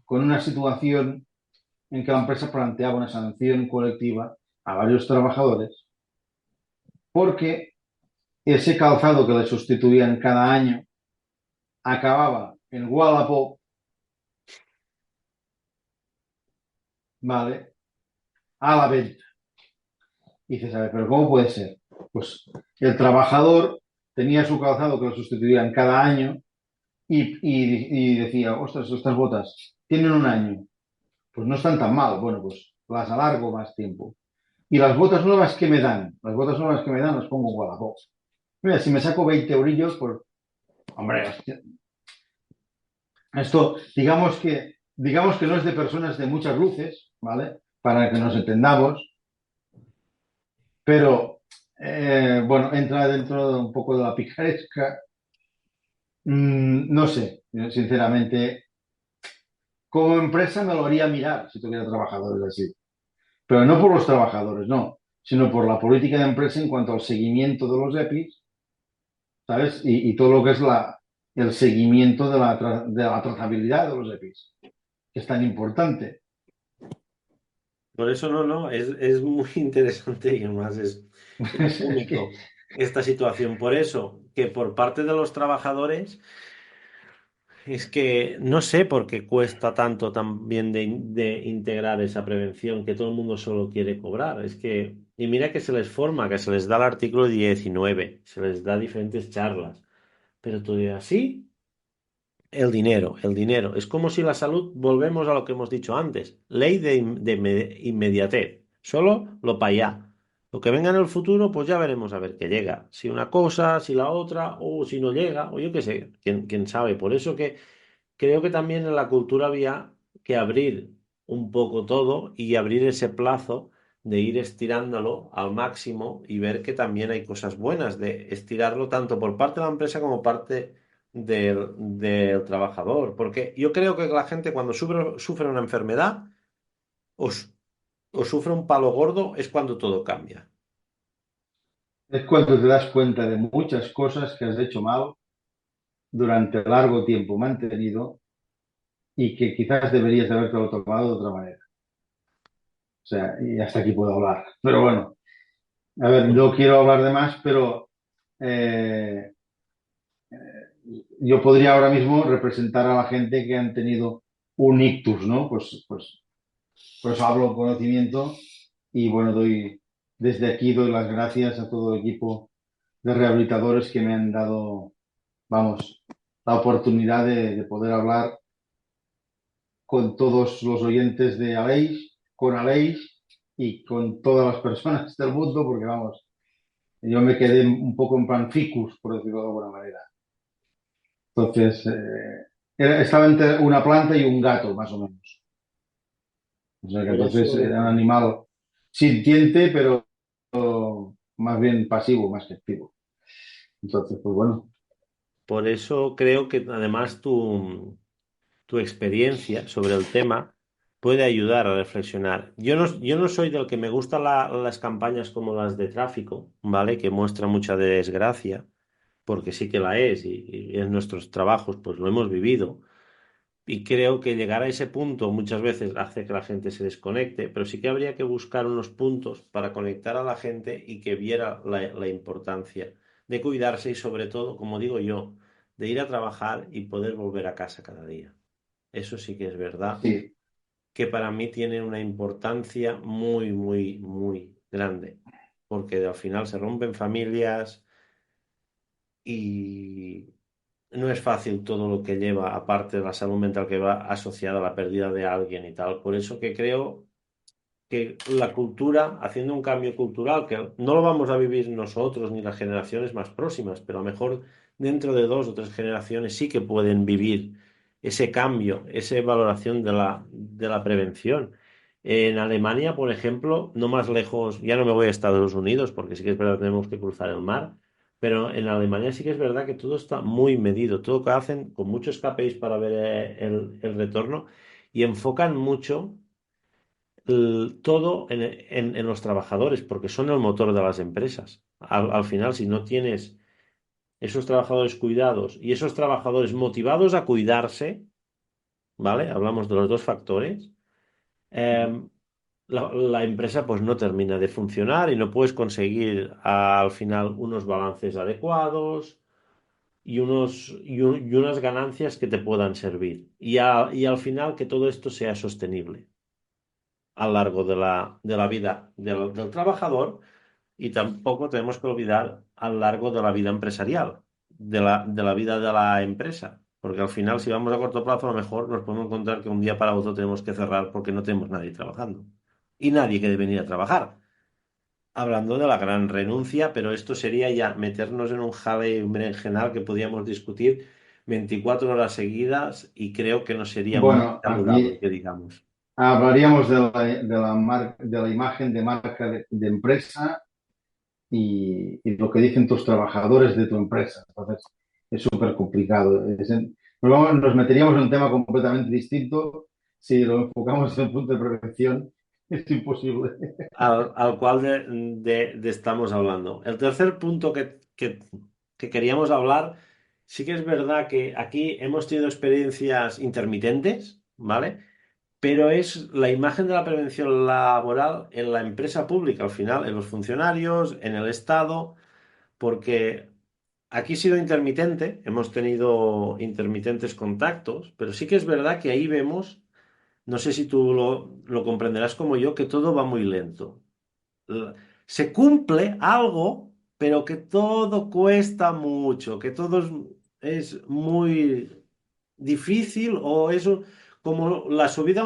con una situación en que la empresa planteaba una sanción colectiva a varios trabajadores porque ese calzado que le sustituían cada año acababa en Wallapop, ¿vale? A la venta. Y dices, a ver, pero ¿cómo puede ser? Pues el trabajador tenía su calzado que lo sustituían cada año y decía, ostras, estas botas tienen un año, pues no están tan mal, bueno, pues las alargo más tiempo. Y las botas nuevas que me dan, las botas nuevas que me dan las pongo en Wallapop. Mira, si me saco 20 eurillos, pues, hombre, hostia, esto, digamos que no es de personas de muchas luces, ¿vale? Para que nos entendamos, pero bueno, entra dentro de un poco de la picaresca. No sé, sinceramente, como empresa me lo haría mirar si tuviera trabajadores así, pero no por los trabajadores, no, sino por la política de empresa en cuanto al seguimiento de los EPIs, ¿sabes? Y todo lo que es el seguimiento de la trazabilidad de los EPIs, que es tan importante. Por eso no, no, es muy interesante y además es Es que único esta situación. Por eso que por parte de los trabajadores es que no sé por qué cuesta tanto también de integrar esa prevención, que todo el mundo solo quiere cobrar. Es que, y mira que se les forma, que se les da el artículo 19, se les da diferentes charlas, pero todavía así. El dinero, el dinero. Es como si la salud, volvemos a lo que hemos dicho antes, ley de inmediatez, solo lo para allá. Lo que venga en el futuro, pues ya veremos a ver qué llega. Si una cosa, si la otra, o si no llega, o yo qué sé, quién sabe. Por eso que creo que también en la cultura había que abrir un poco todo y abrir ese plazo de ir estirándolo al máximo y ver que también hay cosas buenas de estirarlo tanto por parte de la empresa como parte del trabajador. Porque yo creo que la gente cuando sufre una enfermedad o, s- o sufre un palo gordo es cuando todo cambia. es cuando te das cuenta de muchas cosas que has hecho mal durante largo tiempo mantenido y que quizás deberías de haberte tomado de otra manera. O sea, y hasta aquí puedo hablar. Pero bueno, a ver, no quiero hablar de más, pero eh, yo podría ahora mismo representar a la gente que han tenido un ictus, ¿no? Pues hablo con conocimiento y bueno, desde aquí doy las gracias a todo el equipo de rehabilitadores que me han dado, vamos, la oportunidad de poder hablar con todos los oyentes de Aleix, con Aleix y con todas las personas del mundo, porque vamos, yo me quedé un poco en plan ficus, por decirlo de alguna manera. Entonces, estaba entre una planta y un gato, más o menos. O sea que Por entonces eso, era un animal sintiente, pero más bien pasivo, más que activo. Entonces, pues bueno, por eso creo que además tu experiencia sobre el tema puede ayudar a reflexionar. Yo no soy del que me gustan las campañas como las de tráfico, ¿vale? Que muestran mucha desgracia, porque sí que la es, y en nuestros trabajos pues lo hemos vivido. Y creo que llegar a ese punto muchas veces hace que la gente se desconecte, pero sí que habría que buscar unos puntos para conectar a la gente y que viera la importancia de cuidarse y sobre todo, como digo yo, de ir a trabajar y poder volver a casa cada día. Eso sí que es verdad, Sí, que para mí tiene una importancia muy, muy, muy grande, porque al final se rompen familias y no es fácil todo lo que lleva, aparte de la salud mental que va asociada a la pérdida de alguien y tal. Por eso que creo que la cultura, haciendo un cambio cultural, que no lo vamos a vivir nosotros ni las generaciones más próximas, pero a lo mejor dentro de 2 o 3 generaciones sí que pueden vivir ese cambio, esa valoración de la prevención. En Alemania, por ejemplo, no más lejos, ya no me voy a Estados Unidos porque sí que es verdad que tenemos que cruzar el mar, pero en Alemania sí que es verdad que todo está muy medido, todo lo que hacen con muchos KPIs para ver el retorno y enfocan mucho todo en los trabajadores, porque son el motor de las empresas. Al final, si no tienes esos trabajadores cuidados y esos trabajadores motivados a cuidarse, ¿vale? Hablamos de los dos factores. eh, la empresa pues no termina de funcionar y no puedes conseguir al final unos balances adecuados y unas ganancias que te puedan servir. Y al final que todo esto sea sostenible a lo largo de la vida del trabajador y tampoco tenemos que olvidar a lo largo de la vida empresarial, de la vida de la empresa. Porque al final, si vamos a corto plazo, a lo mejor nos podemos encontrar que un día para otro tenemos que cerrar porque no tenemos nadie trabajando. Y nadie quiere venir a trabajar. Hablando de la gran renuncia, pero esto sería ya meternos en un jale y un berenjenal que podíamos discutir 24 horas seguidas y creo que no sería muy bueno, saludable, aquí que digamos. hablaríamos de la imagen de marca de empresa y lo que dicen tus trabajadores de tu empresa. Entonces, es súper complicado. Nos meteríamos en un tema completamente distinto si lo enfocamos desde un punto de prevención. Es imposible. Al cual estamos hablando. El tercer punto que queríamos hablar, sí que es verdad que aquí hemos tenido experiencias intermitentes, ¿vale? Pero es la imagen de la prevención laboral en la empresa pública, al final, en los funcionarios, en el Estado, porque aquí ha sido intermitente, hemos tenido intermitentes contactos, pero sí que es verdad que ahí vemos, no sé si tú lo comprenderás como yo, que todo va muy lento. Se cumple algo, pero que todo cuesta mucho, que todo es muy difícil o es como la subida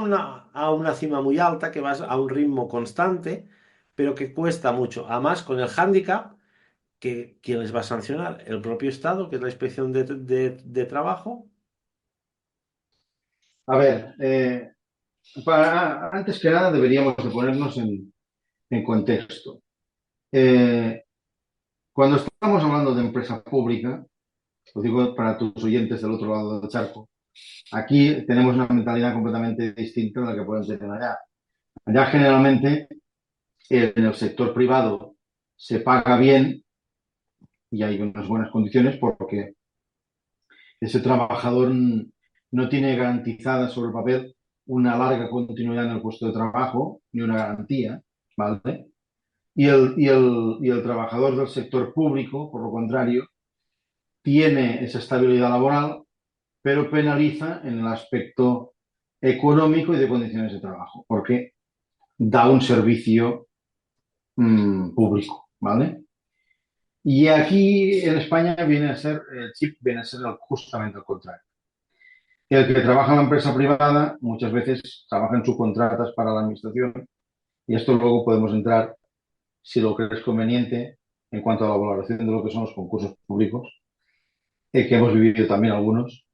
a una cima muy alta, que vas a un ritmo constante, pero que cuesta mucho. Además, con el hándicap, que ¿quién les va a sancionar? ¿El propio Estado, que es la inspección de trabajo? A ver, antes que nada deberíamos de ponernos en contexto. Eh, Cuando estamos hablando de empresa pública, lo digo para tus oyentes del otro lado del charco, aquí tenemos una mentalidad completamente distinta a la que pueden tener allá. Allá generalmente en el sector privado se paga bien y hay unas buenas condiciones porque ese trabajador no tiene garantizada sobre el papel una larga continuidad en el puesto de trabajo ni una garantía, ¿vale? Y el trabajador del sector público, por lo contrario, tiene esa estabilidad laboral, pero penaliza en el aspecto económico y de condiciones de trabajo, porque da un servicio público, ¿vale? Y aquí en España viene a ser, el chip viene a ser justamente al contrario. El que trabaja en la empresa privada muchas veces trabaja en subcontratas para la administración y esto luego podemos entrar, si lo crees conveniente, en cuanto a la valoración de lo que son los concursos públicos, que hemos vivido también algunos.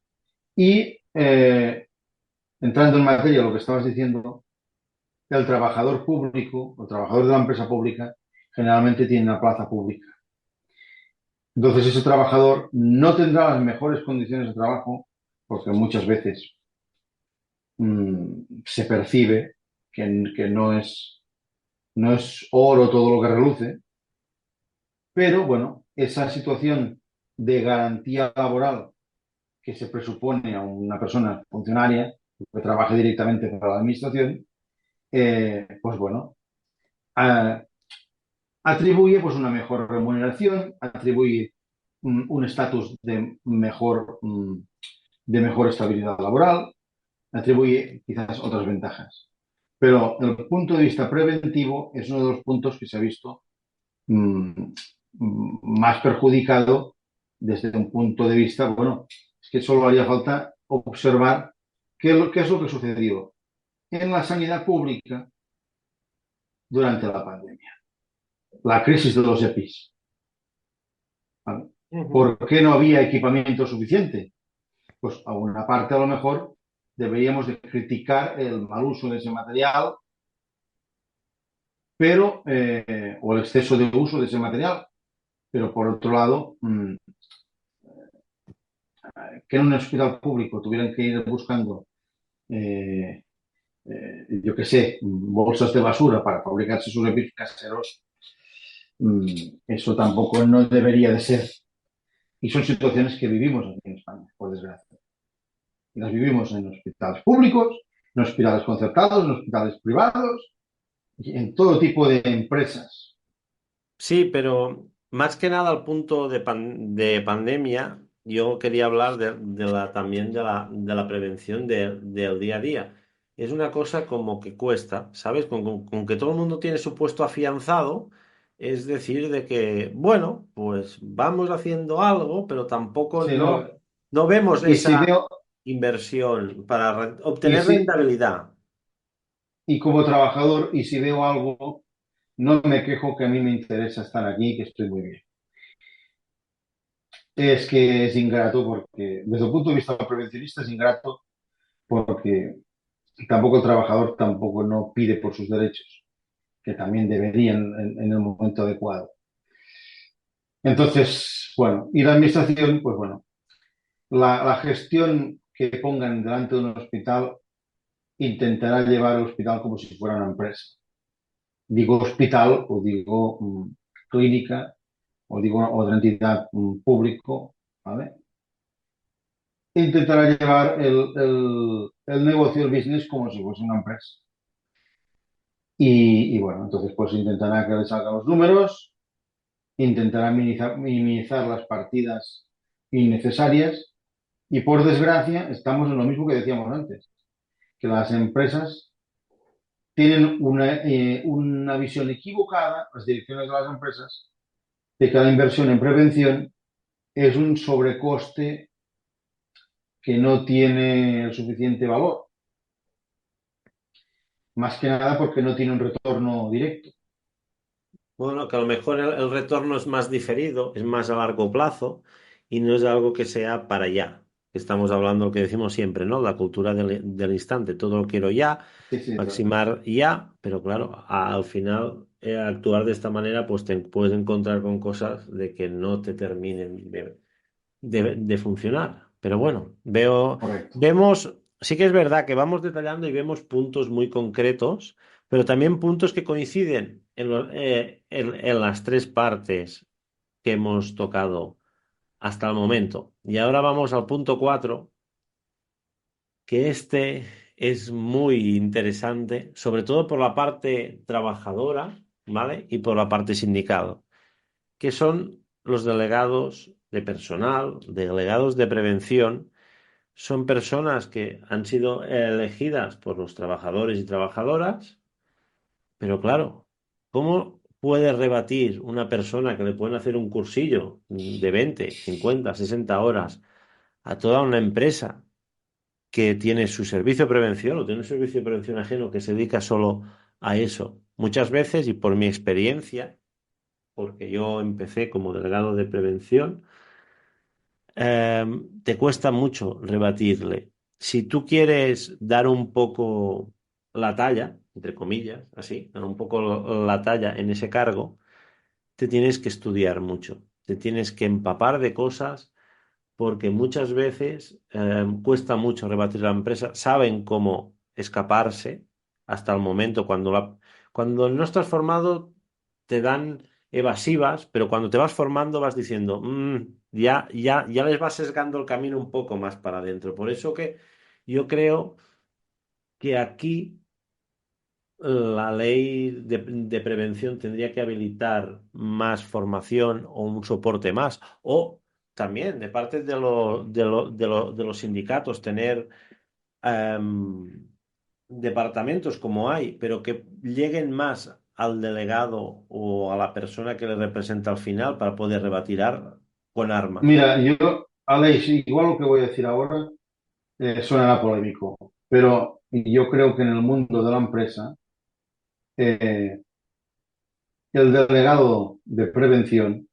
Y entrando en materia, lo que estabas diciendo, el trabajador público, el trabajador de la empresa pública, generalmente tiene una plaza pública. Entonces ese trabajador no tendrá las mejores condiciones de trabajo porque muchas veces se percibe que no es oro todo lo que reluce, pero bueno, esa situación de garantía laboral que se presupone a una persona funcionaria que trabaje directamente para la administración, pues bueno, a- atribuye pues una mejor remuneración, atribuye un estatus de mejor estabilidad laboral, atribuye quizás otras ventajas. Pero el punto de vista preventivo es uno de los puntos que se ha visto mm, más perjudicado desde un punto de vista, bueno, es que solo haría falta observar qué es lo que sucedió en la sanidad pública durante la pandemia, la crisis de los EPIs. ¿Vale? Ujú. ¿Por qué no había equipamiento suficiente? Pues a una parte a lo mejor deberíamos de criticar el mal uso de ese material, pero, o el exceso de uso de ese material, pero por otro lado, que en un hospital público tuvieran que ir buscando, eh, yo qué sé, bolsas de basura para fabricarse sus EPIs caseros, eso tampoco no debería de ser. Y son situaciones que vivimos aquí en España, por desgracia. Y las vivimos en hospitales públicos, en hospitales concertados, en hospitales privados, y en todo tipo de empresas. Sí, pero más que nada al punto de pandemia, yo quería hablar también de la prevención del día a día. Es una cosa como que cuesta, ¿sabes? Con que todo el mundo tiene su puesto afianzado, es decir, de que, bueno, pues vamos haciendo algo, pero tampoco Sí, ¿no? no vemos Y si esa veo, inversión para y obtener si, rentabilidad. y como trabajador, y si veo algo, no me quejo que a mí me interesa estar aquí, que estoy muy bien. Es que es ingrato porque, desde el punto de vista prevencionista, es ingrato porque tampoco el trabajador tampoco no pide por sus derechos, que también deberían en el momento adecuado. Entonces, bueno, y la administración, pues bueno, la gestión que pongan delante de un hospital intentará llevar el hospital como si fuera una empresa. Digo hospital o digo clínica o digo otra entidad público, ¿vale? Intentará llevar el negocio, el business, como si fuese una empresa. Y bueno, entonces pues intentará que le salgan los números, intentará minimizar las partidas innecesarias y por desgracia estamos en lo mismo que decíamos antes, que las empresas tienen una visión equivocada, las direcciones de las empresas, de que la inversión en prevención es un sobrecoste que no tiene el suficiente valor, más que nada porque no tiene un retorno directo. Bueno, que a lo mejor el retorno es más diferido, es más a largo plazo y no es algo que sea para allá. Estamos hablando lo que decimos siempre, ¿no? La cultura del instante. Todo lo quiero ya, Sí, sí, maximar ya, pero claro, al final actuar de esta manera, pues te puedes encontrar con cosas de que no te terminen de funcionar. Pero bueno, correcto. vemos, sí que es verdad que vamos detallando y vemos puntos muy concretos, pero también puntos que coinciden en las tres partes que hemos tocado hasta el momento. Y ahora vamos al punto 4, que este es muy interesante, sobre todo por la parte trabajadora, ¿vale? Y por la parte sindical, que son los delegados de personal, delegados de prevención. Son personas que han sido elegidas por los trabajadores y trabajadoras, pero claro, ¿cómo puede rebatir una persona que le pueden hacer un cursillo de 20, 50, 60 horas a toda una empresa que tiene su servicio de prevención o tiene un servicio de prevención ajeno que se dedica solo a eso? Muchas veces, y por mi experiencia, porque yo empecé como delegado de prevención, te cuesta mucho rebatirle. Si tú quieres dar un poco la talla, entre comillas, así, dar un poco la talla en ese cargo, te tienes que estudiar mucho, te tienes que empapar de cosas porque muchas veces cuesta mucho rebatir la empresa, saben cómo escaparse hasta el momento cuando no estás formado te dan evasivas, pero cuando te vas formando vas diciendo, ya les vas sesgando el camino un poco más para adentro. Por eso que yo creo que aquí la ley de prevención tendría que habilitar más formación o un soporte más, o también de parte de los sindicatos tener em, departamentos como hay, pero que lleguen más al delegado o a la persona que le representa al final para poder rebatir con armas. Mira, yo, Alex, igual lo que voy a decir ahora sonará polémico, pero yo creo que en el mundo de la empresa, eh, el delegado de prevención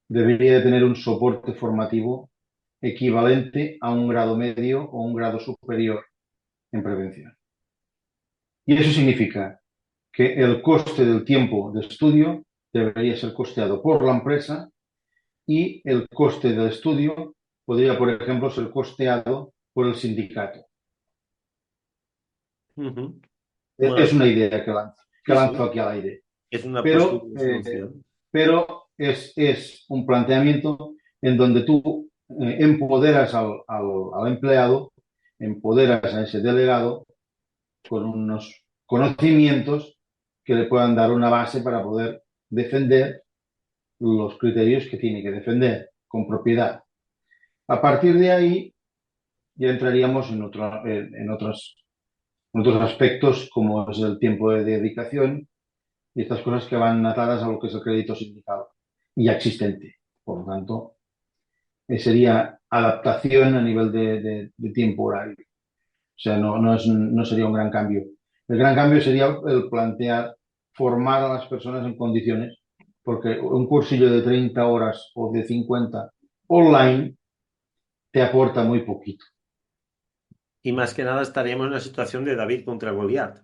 debería de tener un soporte formativo equivalente a un grado medio o un grado superior en prevención. Y eso significa que el coste del tiempo de estudio debería ser costeado por la empresa y el coste del estudio podría, por ejemplo, ser costeado por el sindicato. Ujú. Bueno, Es una idea que sí, lanzo sí, aquí al aire. es una Pero, posible solución. es un planteamiento en donde tú empoderas al empleado, empoderas a ese delegado con unos conocimientos que le puedan dar una base para poder defender los criterios que tiene que defender con propiedad. A partir de ahí ya entraríamos en otros aspectos como es el tiempo de dedicación y estas cosas que van atadas a lo que es el crédito sindical ya existente. Por lo tanto, sería adaptación a nivel de tiempo horario. O sea, no sería un gran cambio. El gran cambio sería el plantear formar a las personas en condiciones, porque un cursillo de 30 horas o de 50 online te aporta muy poquito. Y más que nada estaríamos en una situación de David contra Goliat.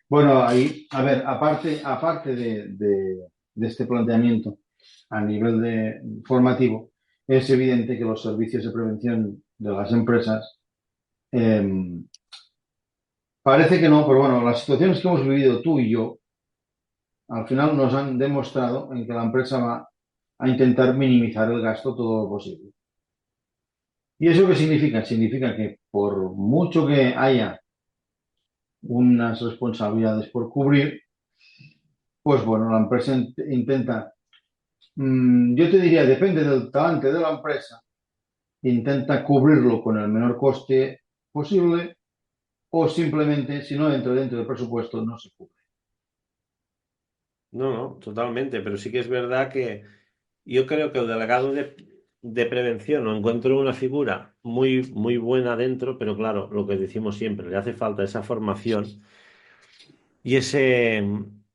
Bueno, ahí, a ver, aparte de este planteamiento a nivel formativo, es evidente que los servicios de prevención de las empresas, eh, parece que no, pero bueno, las situaciones que hemos vivido tú y yo, al final nos han demostrado en que la empresa va a intentar minimizar el gasto todo lo posible. ¿Y eso qué significa? Significa que por mucho que haya unas responsabilidades por cubrir, pues bueno, la empresa intenta. Yo te diría, depende del talante de la empresa, intenta cubrirlo con el menor coste posible o simplemente, si no entra dentro del presupuesto, no se cubre. No, no, totalmente, pero sí que es verdad que yo creo que el delegado de prevención lo encuentro una figura muy, muy buena dentro, pero claro, lo que decimos siempre, le hace falta esa formación y ese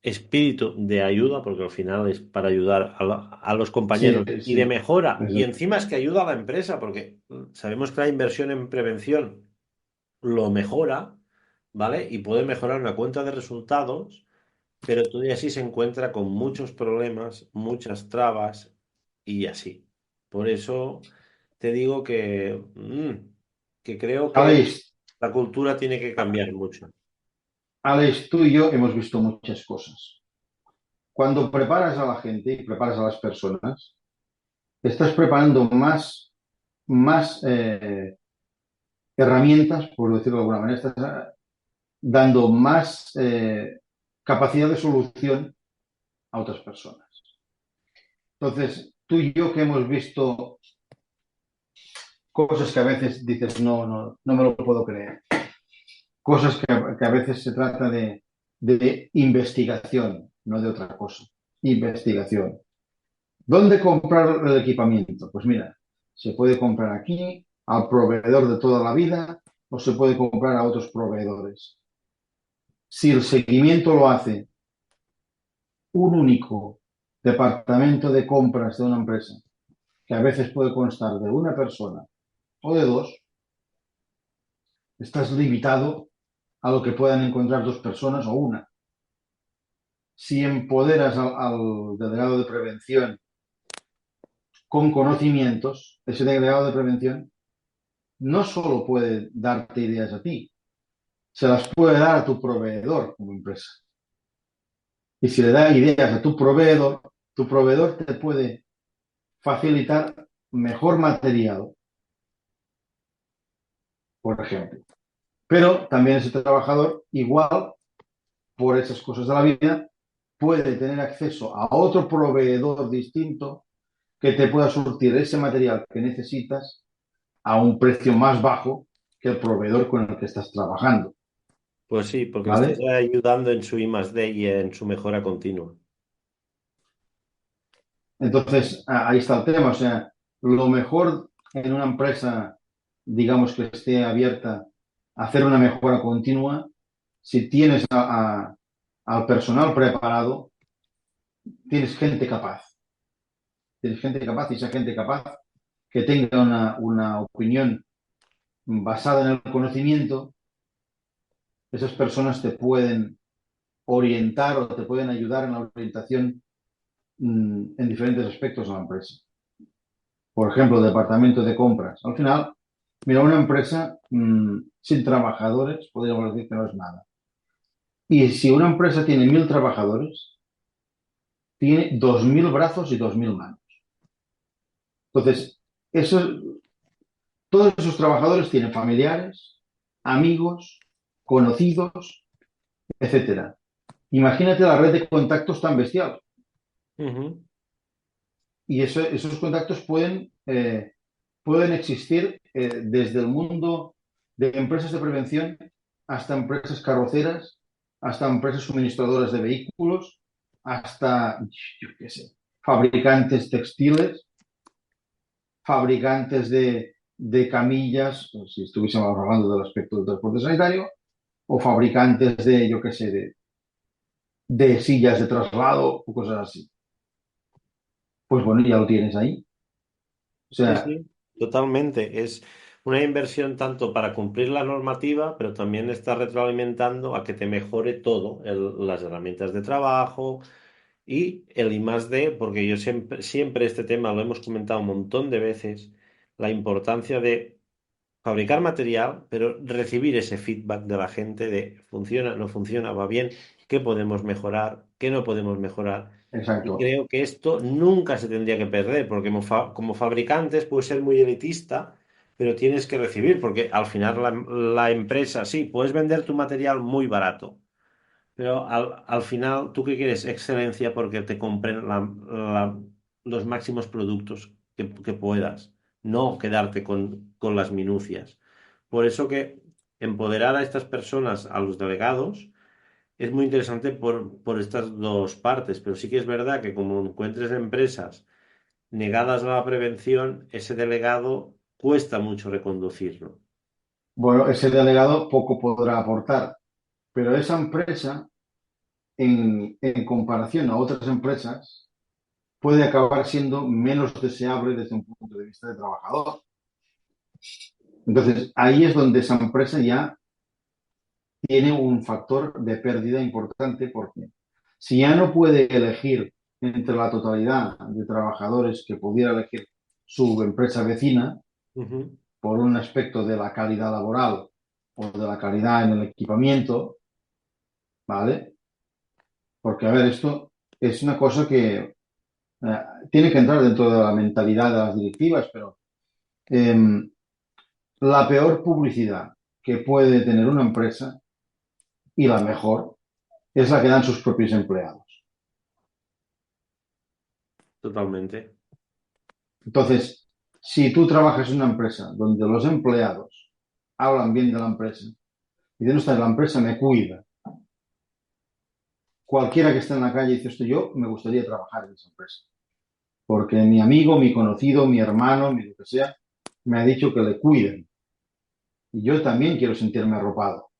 espíritu de ayuda, porque al final es para ayudar a los Sí, compañeros y de sí. mejora, y Eso. encima es que ayuda a la empresa, porque sabemos que la inversión en prevención lo mejora, ¿vale? Y puede mejorar una cuenta de resultados, pero todavía así se encuentra con muchos problemas, muchas trabas y así. Por eso te digo que creo que Aleix, la cultura tiene que cambiar mucho. Aleix, tú y yo hemos visto muchas cosas. Cuando preparas a la gente y preparas a las personas, estás preparando más herramientas, por decirlo de alguna manera, estás dando más capacidad de solución a otras personas. Entonces, tú y yo que hemos visto cosas que a veces dices, no me lo puedo creer. Cosas que a veces se trata de investigación, no de otra cosa. Investigación. ¿Dónde comprar el equipamiento? Pues mira, se puede comprar aquí, al proveedor de toda la vida, o se puede comprar a otros proveedores. Si el seguimiento lo hace un único departamento de compras de una empresa, que a veces puede constar de una persona o de dos, estás limitado a lo que puedan encontrar dos personas o una. Si empoderas al delegado de prevención con conocimientos, ese delegado de prevención, no solo puede darte ideas a ti, se las puede dar a tu proveedor como empresa. Y si le da ideas a tu proveedor te puede facilitar mejor material, por ejemplo. Pero también ese trabajador, igual, por esas cosas de la vida, puede tener acceso a otro proveedor distinto que te pueda surtir ese material que necesitas a un precio más bajo que el proveedor con el que estás trabajando, Pues sí, porque le estás ¿vale? ayudando en su I+D y en su mejora continua. Entonces, ahí está el tema. O sea, lo mejor en una empresa, digamos que esté abierta a hacer una mejora continua, si tienes al personal preparado, tienes gente capaz. Tienes gente capaz y esa gente capaz que tenga una opinión basada en el conocimiento, esas personas te pueden orientar o te pueden ayudar en la orientación en diferentes aspectos de la empresa. Por ejemplo, departamento de compras. Al final, mira, una empresa sin trabajadores, podríamos decir que no es nada. Y si una empresa tiene 1.000 trabajadores, tiene 2.000 brazos y 2.000 manos. Entonces, eso, todos esos trabajadores tienen familiares, amigos, conocidos, etcétera. Imagínate la red de contactos tan bestial. Ujú. Y esos contactos pueden existir desde el mundo de empresas de prevención hasta empresas carroceras, hasta empresas suministradoras de vehículos, hasta, yo qué sé, fabricantes textiles, fabricantes de camillas, si estuviésemos hablando del aspecto del transporte sanitario, o fabricantes de, yo qué sé, de sillas de traslado o cosas así. Pues bueno, ya lo tienes ahí. O Sí, sea, sí, totalmente. Es una inversión tanto para cumplir la normativa, pero también está retroalimentando a que te mejore todo, las herramientas de trabajo y el I+D, porque yo siempre este tema lo hemos comentado un montón de veces, la importancia de fabricar material, pero recibir ese feedback de la gente de funciona, no funciona, va bien, qué podemos mejorar, qué no podemos mejorar. Y exacto. creo que esto nunca se tendría que perder, porque como fabricantes puedes ser muy elitista, pero tienes que recibir, porque al final la empresa, sí, puedes vender tu material muy barato, pero al final, ¿tú qué quieres? Excelencia porque te compren los máximos productos que puedas, no quedarte con las minucias. Por eso que empoderar a estas personas, a los delegados, es muy interesante por estas dos partes, pero sí que es verdad que como encuentres empresas negadas a la prevención, ese delegado cuesta mucho reconducirlo. Bueno, ese delegado poco podrá aportar, pero esa empresa, en comparación a otras empresas, puede acabar siendo menos deseable desde un punto de vista de trabajador. Entonces, ahí es donde esa empresa ya tiene un factor de pérdida importante porque si ya no puede elegir entre la totalidad de trabajadores que pudiera elegir su empresa vecina, Ujú. por un aspecto de la calidad laboral o de la calidad en el equipamiento, ¿vale? Porque, a ver, esto es una cosa que tiene que entrar dentro de la mentalidad de las directivas, pero eh, la peor publicidad que puede tener una empresa y la mejor es la que dan sus propios empleados. Totalmente. Entonces, si tú trabajas en una empresa donde los empleados hablan bien de la empresa y de no estar la empresa me cuida, cualquiera que esté en la calle dice esto, yo me gustaría trabajar en esa empresa. Porque mi amigo, mi conocido, mi hermano, mi lo que sea, me ha dicho que le cuiden. Y yo también quiero sentirme arropado.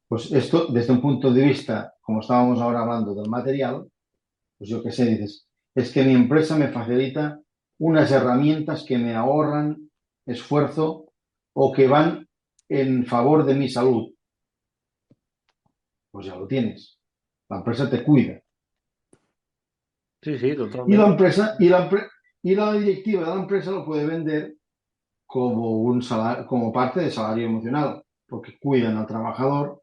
Pues esto, desde un punto de vista, como estábamos ahora hablando del material, pues yo qué sé, dices, es que mi empresa me facilita unas herramientas que me ahorran esfuerzo o que van en favor de mi salud. Pues ya lo tienes. La empresa te cuida. Sí, sí, Y la totalmente. empresa, Y la directiva de la empresa lo puede vender como como parte de salario emocional, porque cuidan al trabajador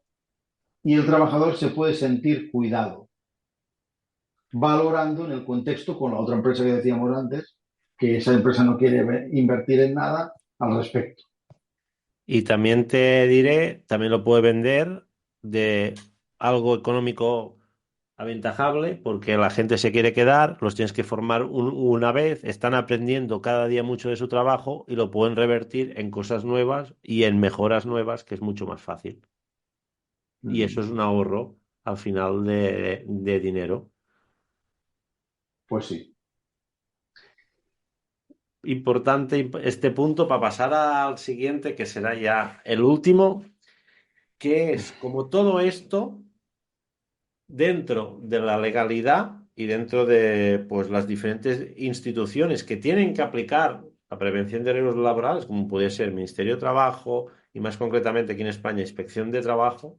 y el trabajador se puede sentir cuidado, valorando en el contexto con la otra empresa que decíamos antes, que esa empresa no quiere invertir en nada al respecto. Y también te diré, también lo puede vender de algo económico aventajable, porque la gente se quiere quedar, los tienes que formar una vez, están aprendiendo cada día mucho de su trabajo y lo pueden revertir en cosas nuevas y en mejoras nuevas, que es mucho más fácil. Y eso es un ahorro al final de dinero. Pues sí. Importante este punto para pasar al siguiente, que será ya el último, que es como todo esto dentro de la legalidad y dentro de pues, las diferentes instituciones que tienen que aplicar la prevención de riesgos laborales, como puede ser el Ministerio de Trabajo y más concretamente aquí en España, Inspección de Trabajo,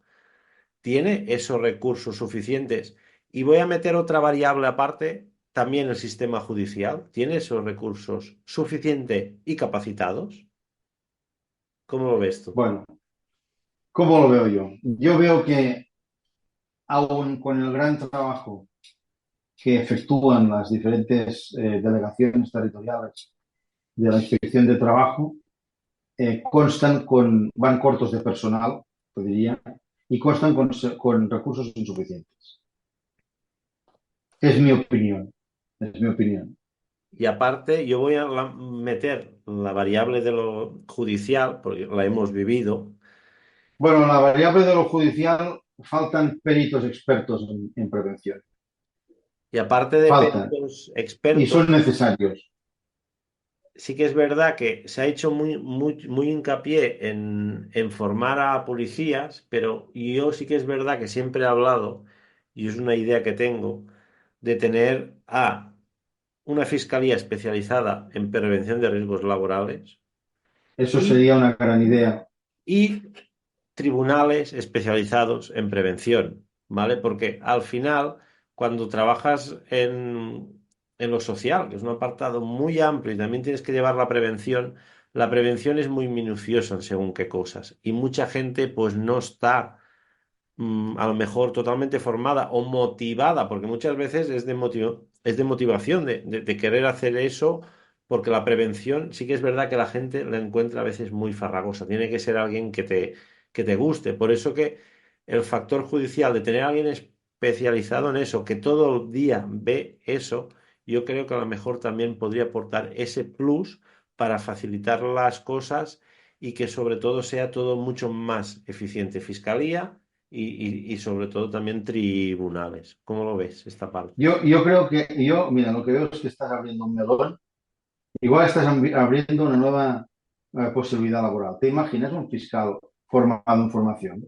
tiene esos recursos suficientes. Y voy a meter otra variable aparte, también el sistema judicial, tiene esos recursos suficientes y capacitados. ¿Cómo lo ves tú? Bueno, ¿cómo lo veo yo? Yo veo que aún con el gran trabajo que efectúan las diferentes delegaciones territoriales de la Inspección de Trabajo, van cortos de personal, te diría, y constan con recursos insuficientes. Es mi opinión, es mi opinión. Y aparte, yo voy a meter la variable de lo judicial, porque la hemos vivido. Bueno, la variable de lo judicial, faltan peritos expertos en prevención. Y aparte de Faltan, peritos y expertos, son necesarios. sí que es verdad que se ha hecho muy hincapié en formar a policías, pero yo sí que es verdad que siempre he hablado, y es una idea que tengo, de tener a una fiscalía especializada en prevención de riesgos laborales Eso y, sería una gran idea. y tribunales especializados en prevención, ¿vale? Porque al final, cuando trabajas en lo social, que es un apartado muy amplio y también tienes que llevar la prevención es muy minuciosa en según qué cosas. Y mucha gente pues no está a lo mejor totalmente formada o motivada, porque muchas veces es de motivación, de querer hacer eso, porque la prevención sí que es verdad que la gente la encuentra a veces muy farragosa. Tiene que ser alguien que te guste. Por eso que el factor judicial de tener a alguien especializado en eso, que todo el día ve eso, yo creo que a lo mejor también podría aportar ese plus para facilitar las cosas y que sobre todo sea todo mucho más eficiente. Fiscalía y sobre todo también tribunales. ¿Cómo lo ves esta parte? Yo creo que, mira, lo que veo es que estás abriendo un melón. Igual estás abriendo una nueva posibilidad laboral. ¿Te imaginas un fiscal formado en formación?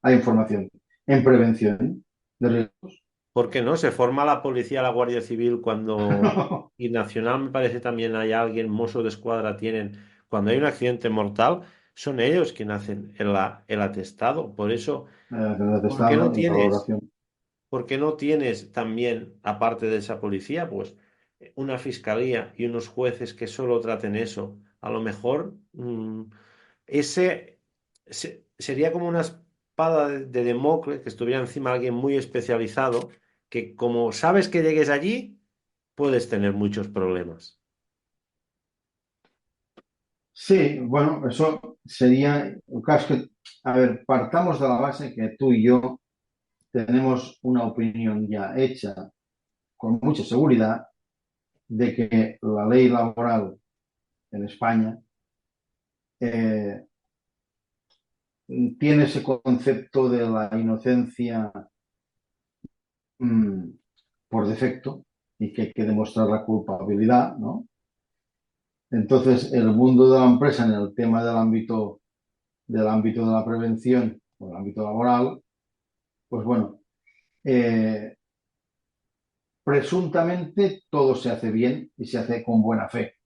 Hay información en prevención de riesgos. ¿Por qué no? Se forma la policía, la Guardia Civil cuando... Y Nacional me parece también hay alguien, Mossos de Escuadra tienen... Cuando hay un accidente mortal, son ellos quienes hacen el atestado. Por eso, ¿por qué no Estado y tienes? valoración. ¿Por qué no tienes también, aparte de esa policía, pues una fiscalía y unos jueces que solo traten eso? A lo mejor ese sería como una espada de Damocles que estuviera encima de alguien muy especializado, que como sabes que llegues allí, puedes tener muchos problemas. Sí, bueno, eso sería, claro, es que, a ver, partamos de la base que tú y yo tenemos una opinión ya hecha con mucha seguridad de que la ley laboral en España eh, tiene ese concepto de la inocencia mm, por defecto y que hay que demostrar la culpabilidad, ¿no? Entonces, el mundo de la empresa en el tema del ámbito de la prevención o del ámbito laboral, pues bueno, eh, presuntamente todo se hace bien y se hace con buena fe.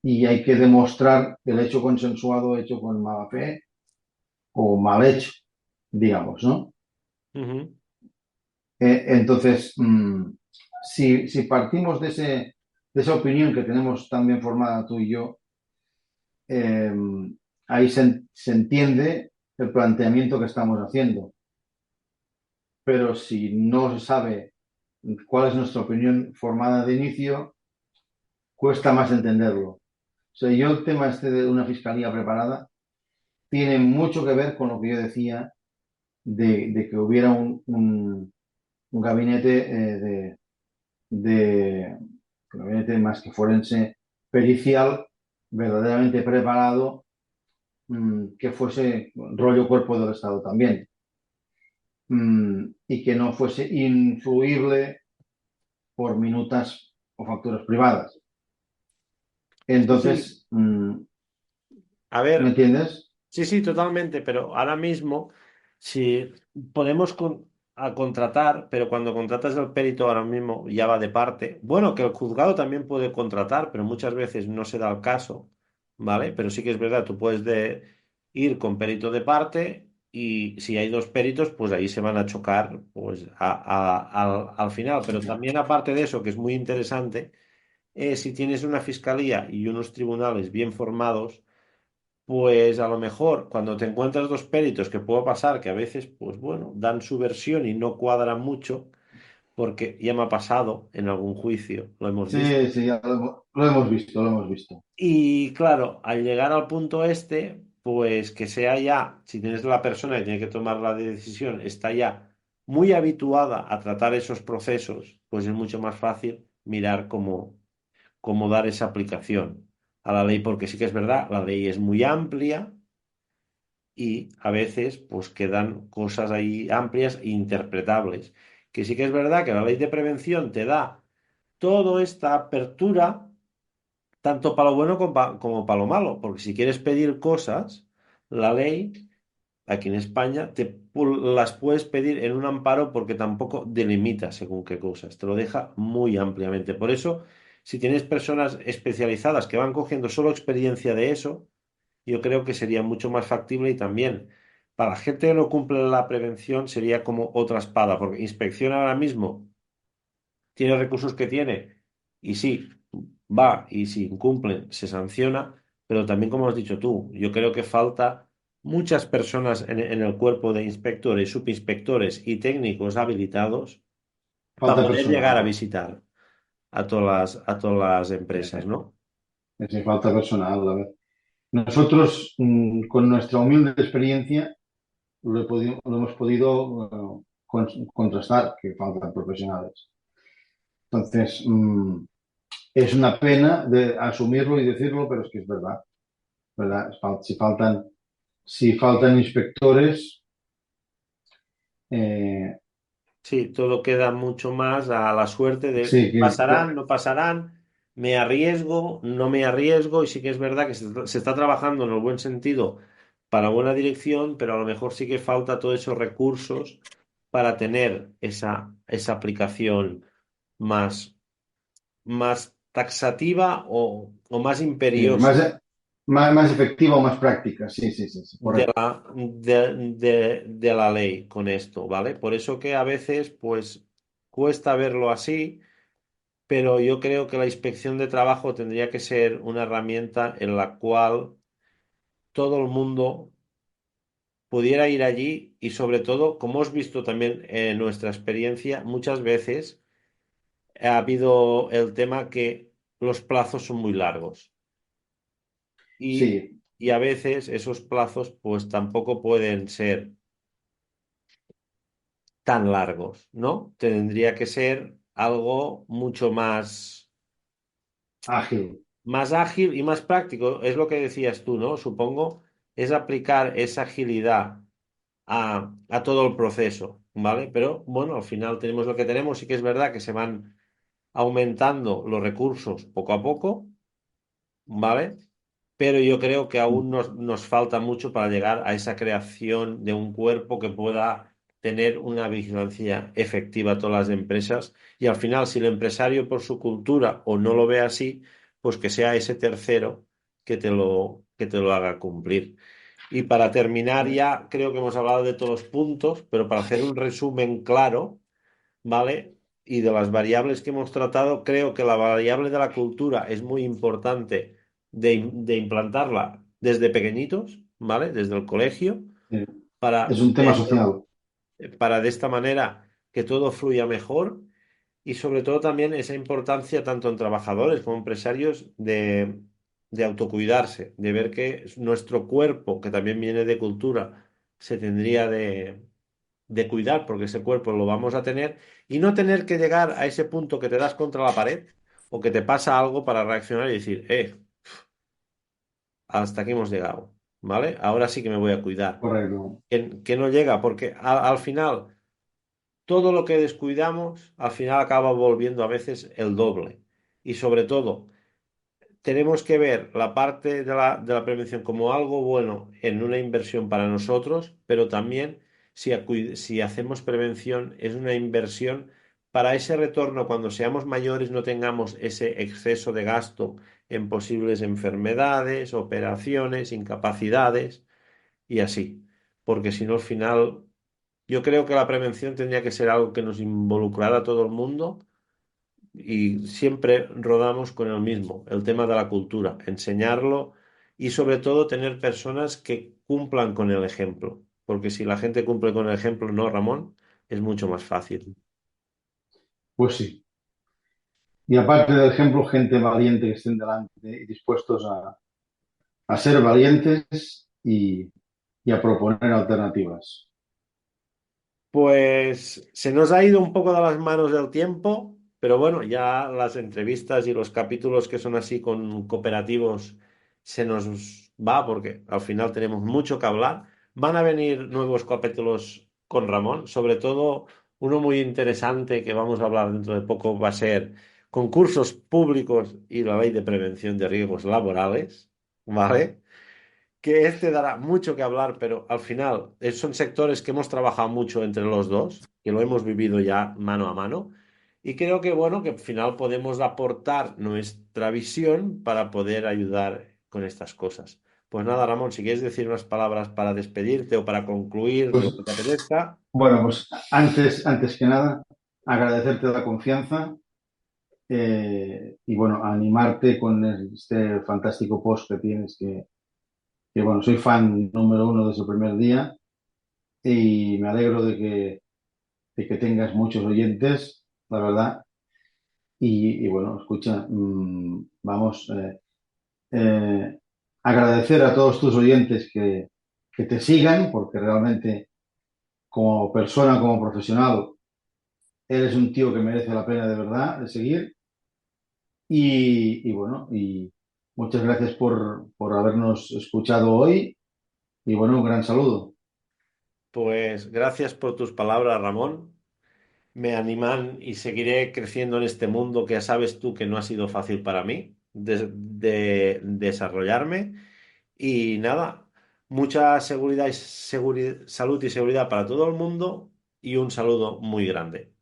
Y hay que demostrar el hecho consensuado hecho con mala fe o mal hecho, digamos, ¿no? Ujú. Entonces, si partimos de ese de esa opinión que tenemos tan bien formada tú y yo, eh, ahí se entiende el planteamiento que estamos haciendo. Pero si no se sabe cuál es nuestra opinión formada de inicio, cuesta más entenderlo. O sea, yo el tema este de una fiscalía preparada tiene mucho que ver con lo que yo decía de que hubiera un gabinete de un gabinete más que forense pericial verdaderamente preparado, que fuese rollo cuerpo del Estado también, y que no fuese influible por minutas o facturas privadas. Sí, sí. Entonces, A ¿me ver, entiendes? sí, sí, totalmente, pero ahora mismo, si podemos a contratar, pero cuando contratas al perito ahora mismo ya va de parte. Bueno, que el juzgado también puede contratar, pero muchas veces no se da el caso, ¿vale? Pero sí que es verdad, tú puedes ir con perito de parte y si hay dos peritos, pues ahí se van a chocar pues, al final. Pero también aparte de eso, que es muy interesante, si tienes una fiscalía y unos tribunales bien formados, pues a lo mejor cuando te encuentras dos peritos, que puede pasar que a veces, pues bueno, dan su versión y no cuadran mucho, porque ya me ha pasado en algún juicio, lo hemos visto. Sí, sí, ya lo hemos visto, lo hemos visto. Y claro, al llegar al punto este, pues que sea ya, si tienes la persona que tiene que tomar la decisión, está ya muy habituada a tratar esos procesos, pues es mucho más fácil mirar cómo dar esa aplicación a la ley, porque sí que es verdad, la ley es muy amplia y a veces pues quedan cosas ahí amplias e interpretables. Que sí que es verdad que la ley de prevención te da toda esta apertura, tanto para lo bueno como para lo malo, porque si quieres pedir cosas, la ley aquí en España las puedes pedir en un amparo porque tampoco delimita según qué cosas, te lo deja muy ampliamente. Por eso, si tienes personas especializadas que van cogiendo solo experiencia de eso, yo creo que sería mucho más factible y también para la gente que no cumple la prevención sería como otra espada, porque inspección ahora mismo tiene recursos que tiene y sí, va y si incumplen se sanciona, pero también como has dicho tú, yo creo que falta muchas personas en el cuerpo de inspectores, subinspectores y técnicos habilitados para Falta poder llegar a personal. visitar a todas las empresas, ¿no? Sí, falta personal. A ver. Nosotros, con nuestra humilde experiencia, lo hemos podido contrastar, que faltan profesionales. Entonces, es una pena de asumirlo y decirlo, pero es que es verdad, ¿verdad? Si faltan inspectores, eh, Sí, todo queda mucho más a la suerte de sí, pasarán, no pasarán, me arriesgo, no me arriesgo, y sí que es verdad que se está trabajando en el buen sentido para buena dirección, pero a lo mejor sí que falta todos esos recursos para tener esa aplicación más taxativa o más sí, imperiosa más efectiva o más práctica. Sí, sí, sí, sí, de correcto. la ley con esto, ¿vale? Por eso que a veces, pues, cuesta verlo así. Pero yo creo que la inspección de trabajo tendría que ser una herramienta en la cual todo el mundo pudiera ir allí y sobre todo, como hemos visto también en nuestra experiencia, muchas veces ha habido el tema que los plazos son muy largos y, Sí, y a veces esos plazos pues tampoco pueden ser tan largos, ¿no? Tendría que ser algo mucho ágil. más ágil y más práctico. Es lo que decías tú, ¿no? Supongo, es aplicar esa agilidad a todo el proceso, ¿vale? Pero bueno, al final tenemos lo que tenemos. Sí que es verdad que se van aumentando los recursos poco a poco, ¿vale? Pero yo creo que aún nos falta mucho para llegar a esa creación de un cuerpo que pueda tener una vigilancia efectiva a todas las empresas y al final, si el empresario por su cultura o no lo ve así, pues que sea ese tercero que te lo haga cumplir. Y para terminar ya, creo que hemos hablado de todos los puntos, pero para hacer un resumen claro, ¿vale? y de las variables que hemos tratado, creo que la variable de la cultura es muy importante de implantarla desde pequeñitos, ¿vale? Desde el colegio, Eh, para es un tema social. para de esta manera que todo fluya mejor y sobre todo también esa importancia tanto en trabajadores como empresarios de autocuidarse, de ver que nuestro cuerpo, que también viene de cultura, se tendría de cuidar porque ese cuerpo lo vamos a tener y no tener que llegar a ese punto que te das contra la pared o que te pasa algo para reaccionar y decir, hasta aquí hemos llegado, ¿vale? Ahora sí que me voy a cuidar. Correcto. Que no llega porque al final todo lo que descuidamos al final acaba volviendo a veces el doble. Y sobre todo, tenemos que ver la parte de la prevención como algo bueno en una inversión para nosotros, pero también si hacemos prevención es una inversión para ese retorno cuando seamos mayores no tengamos ese exceso de gasto en posibles enfermedades, operaciones, incapacidades y así. Porque si no, al final yo creo que la prevención tendría que ser algo que nos involucrara a todo el mundo y siempre rodamos con el mismo, el tema de la cultura, enseñarlo y sobre todo tener personas que cumplan con el ejemplo, porque si la gente cumple con el ejemplo, no, Ramón, es mucho más fácil. Pues sí. Y aparte del ejemplo, gente valiente que estén delante y dispuestos a ser valientes y a proponer alternativas. Pues se nos ha ido un poco de las manos el tiempo, pero bueno, ya las entrevistas y los capítulos que son así con cooperativos se nos va porque al final tenemos mucho que hablar. Van a venir nuevos capítulos con Ramón, sobre todo uno muy interesante que vamos a hablar dentro de poco va a ser concursos públicos y la ley de prevención de riesgos laborales, ¿vale? Que este dará mucho que hablar, pero al final son sectores que hemos trabajado mucho entre los dos, que lo hemos vivido ya mano a mano, y creo que bueno, que al final podemos aportar nuestra visión para poder ayudar con estas cosas. Pues nada, Ramón, si quieres decir unas palabras para despedirte o para concluir Pues lo que te apetezca, bueno, pues antes que nada, agradecerte la confianza y bueno, animarte con este fantástico post que tienes, que bueno, soy fan número uno desde el primer día y me alegro de que tengas muchos oyentes, la verdad. Y bueno, escucha, vamos, eh, agradecer a todos tus oyentes que te sigan, porque realmente como persona, como profesional, eres un tío que merece la pena de verdad de seguir. Y bueno, y muchas gracias por habernos escuchado hoy. Y bueno, un gran saludo. pues gracias por tus palabras, Ramón. Me animan y seguiré creciendo en este mundo que ya sabes tú que no ha sido fácil para mí de desarrollarme. Y nada, mucha seguridad y salud y seguridad para todo el mundo y un saludo muy grande.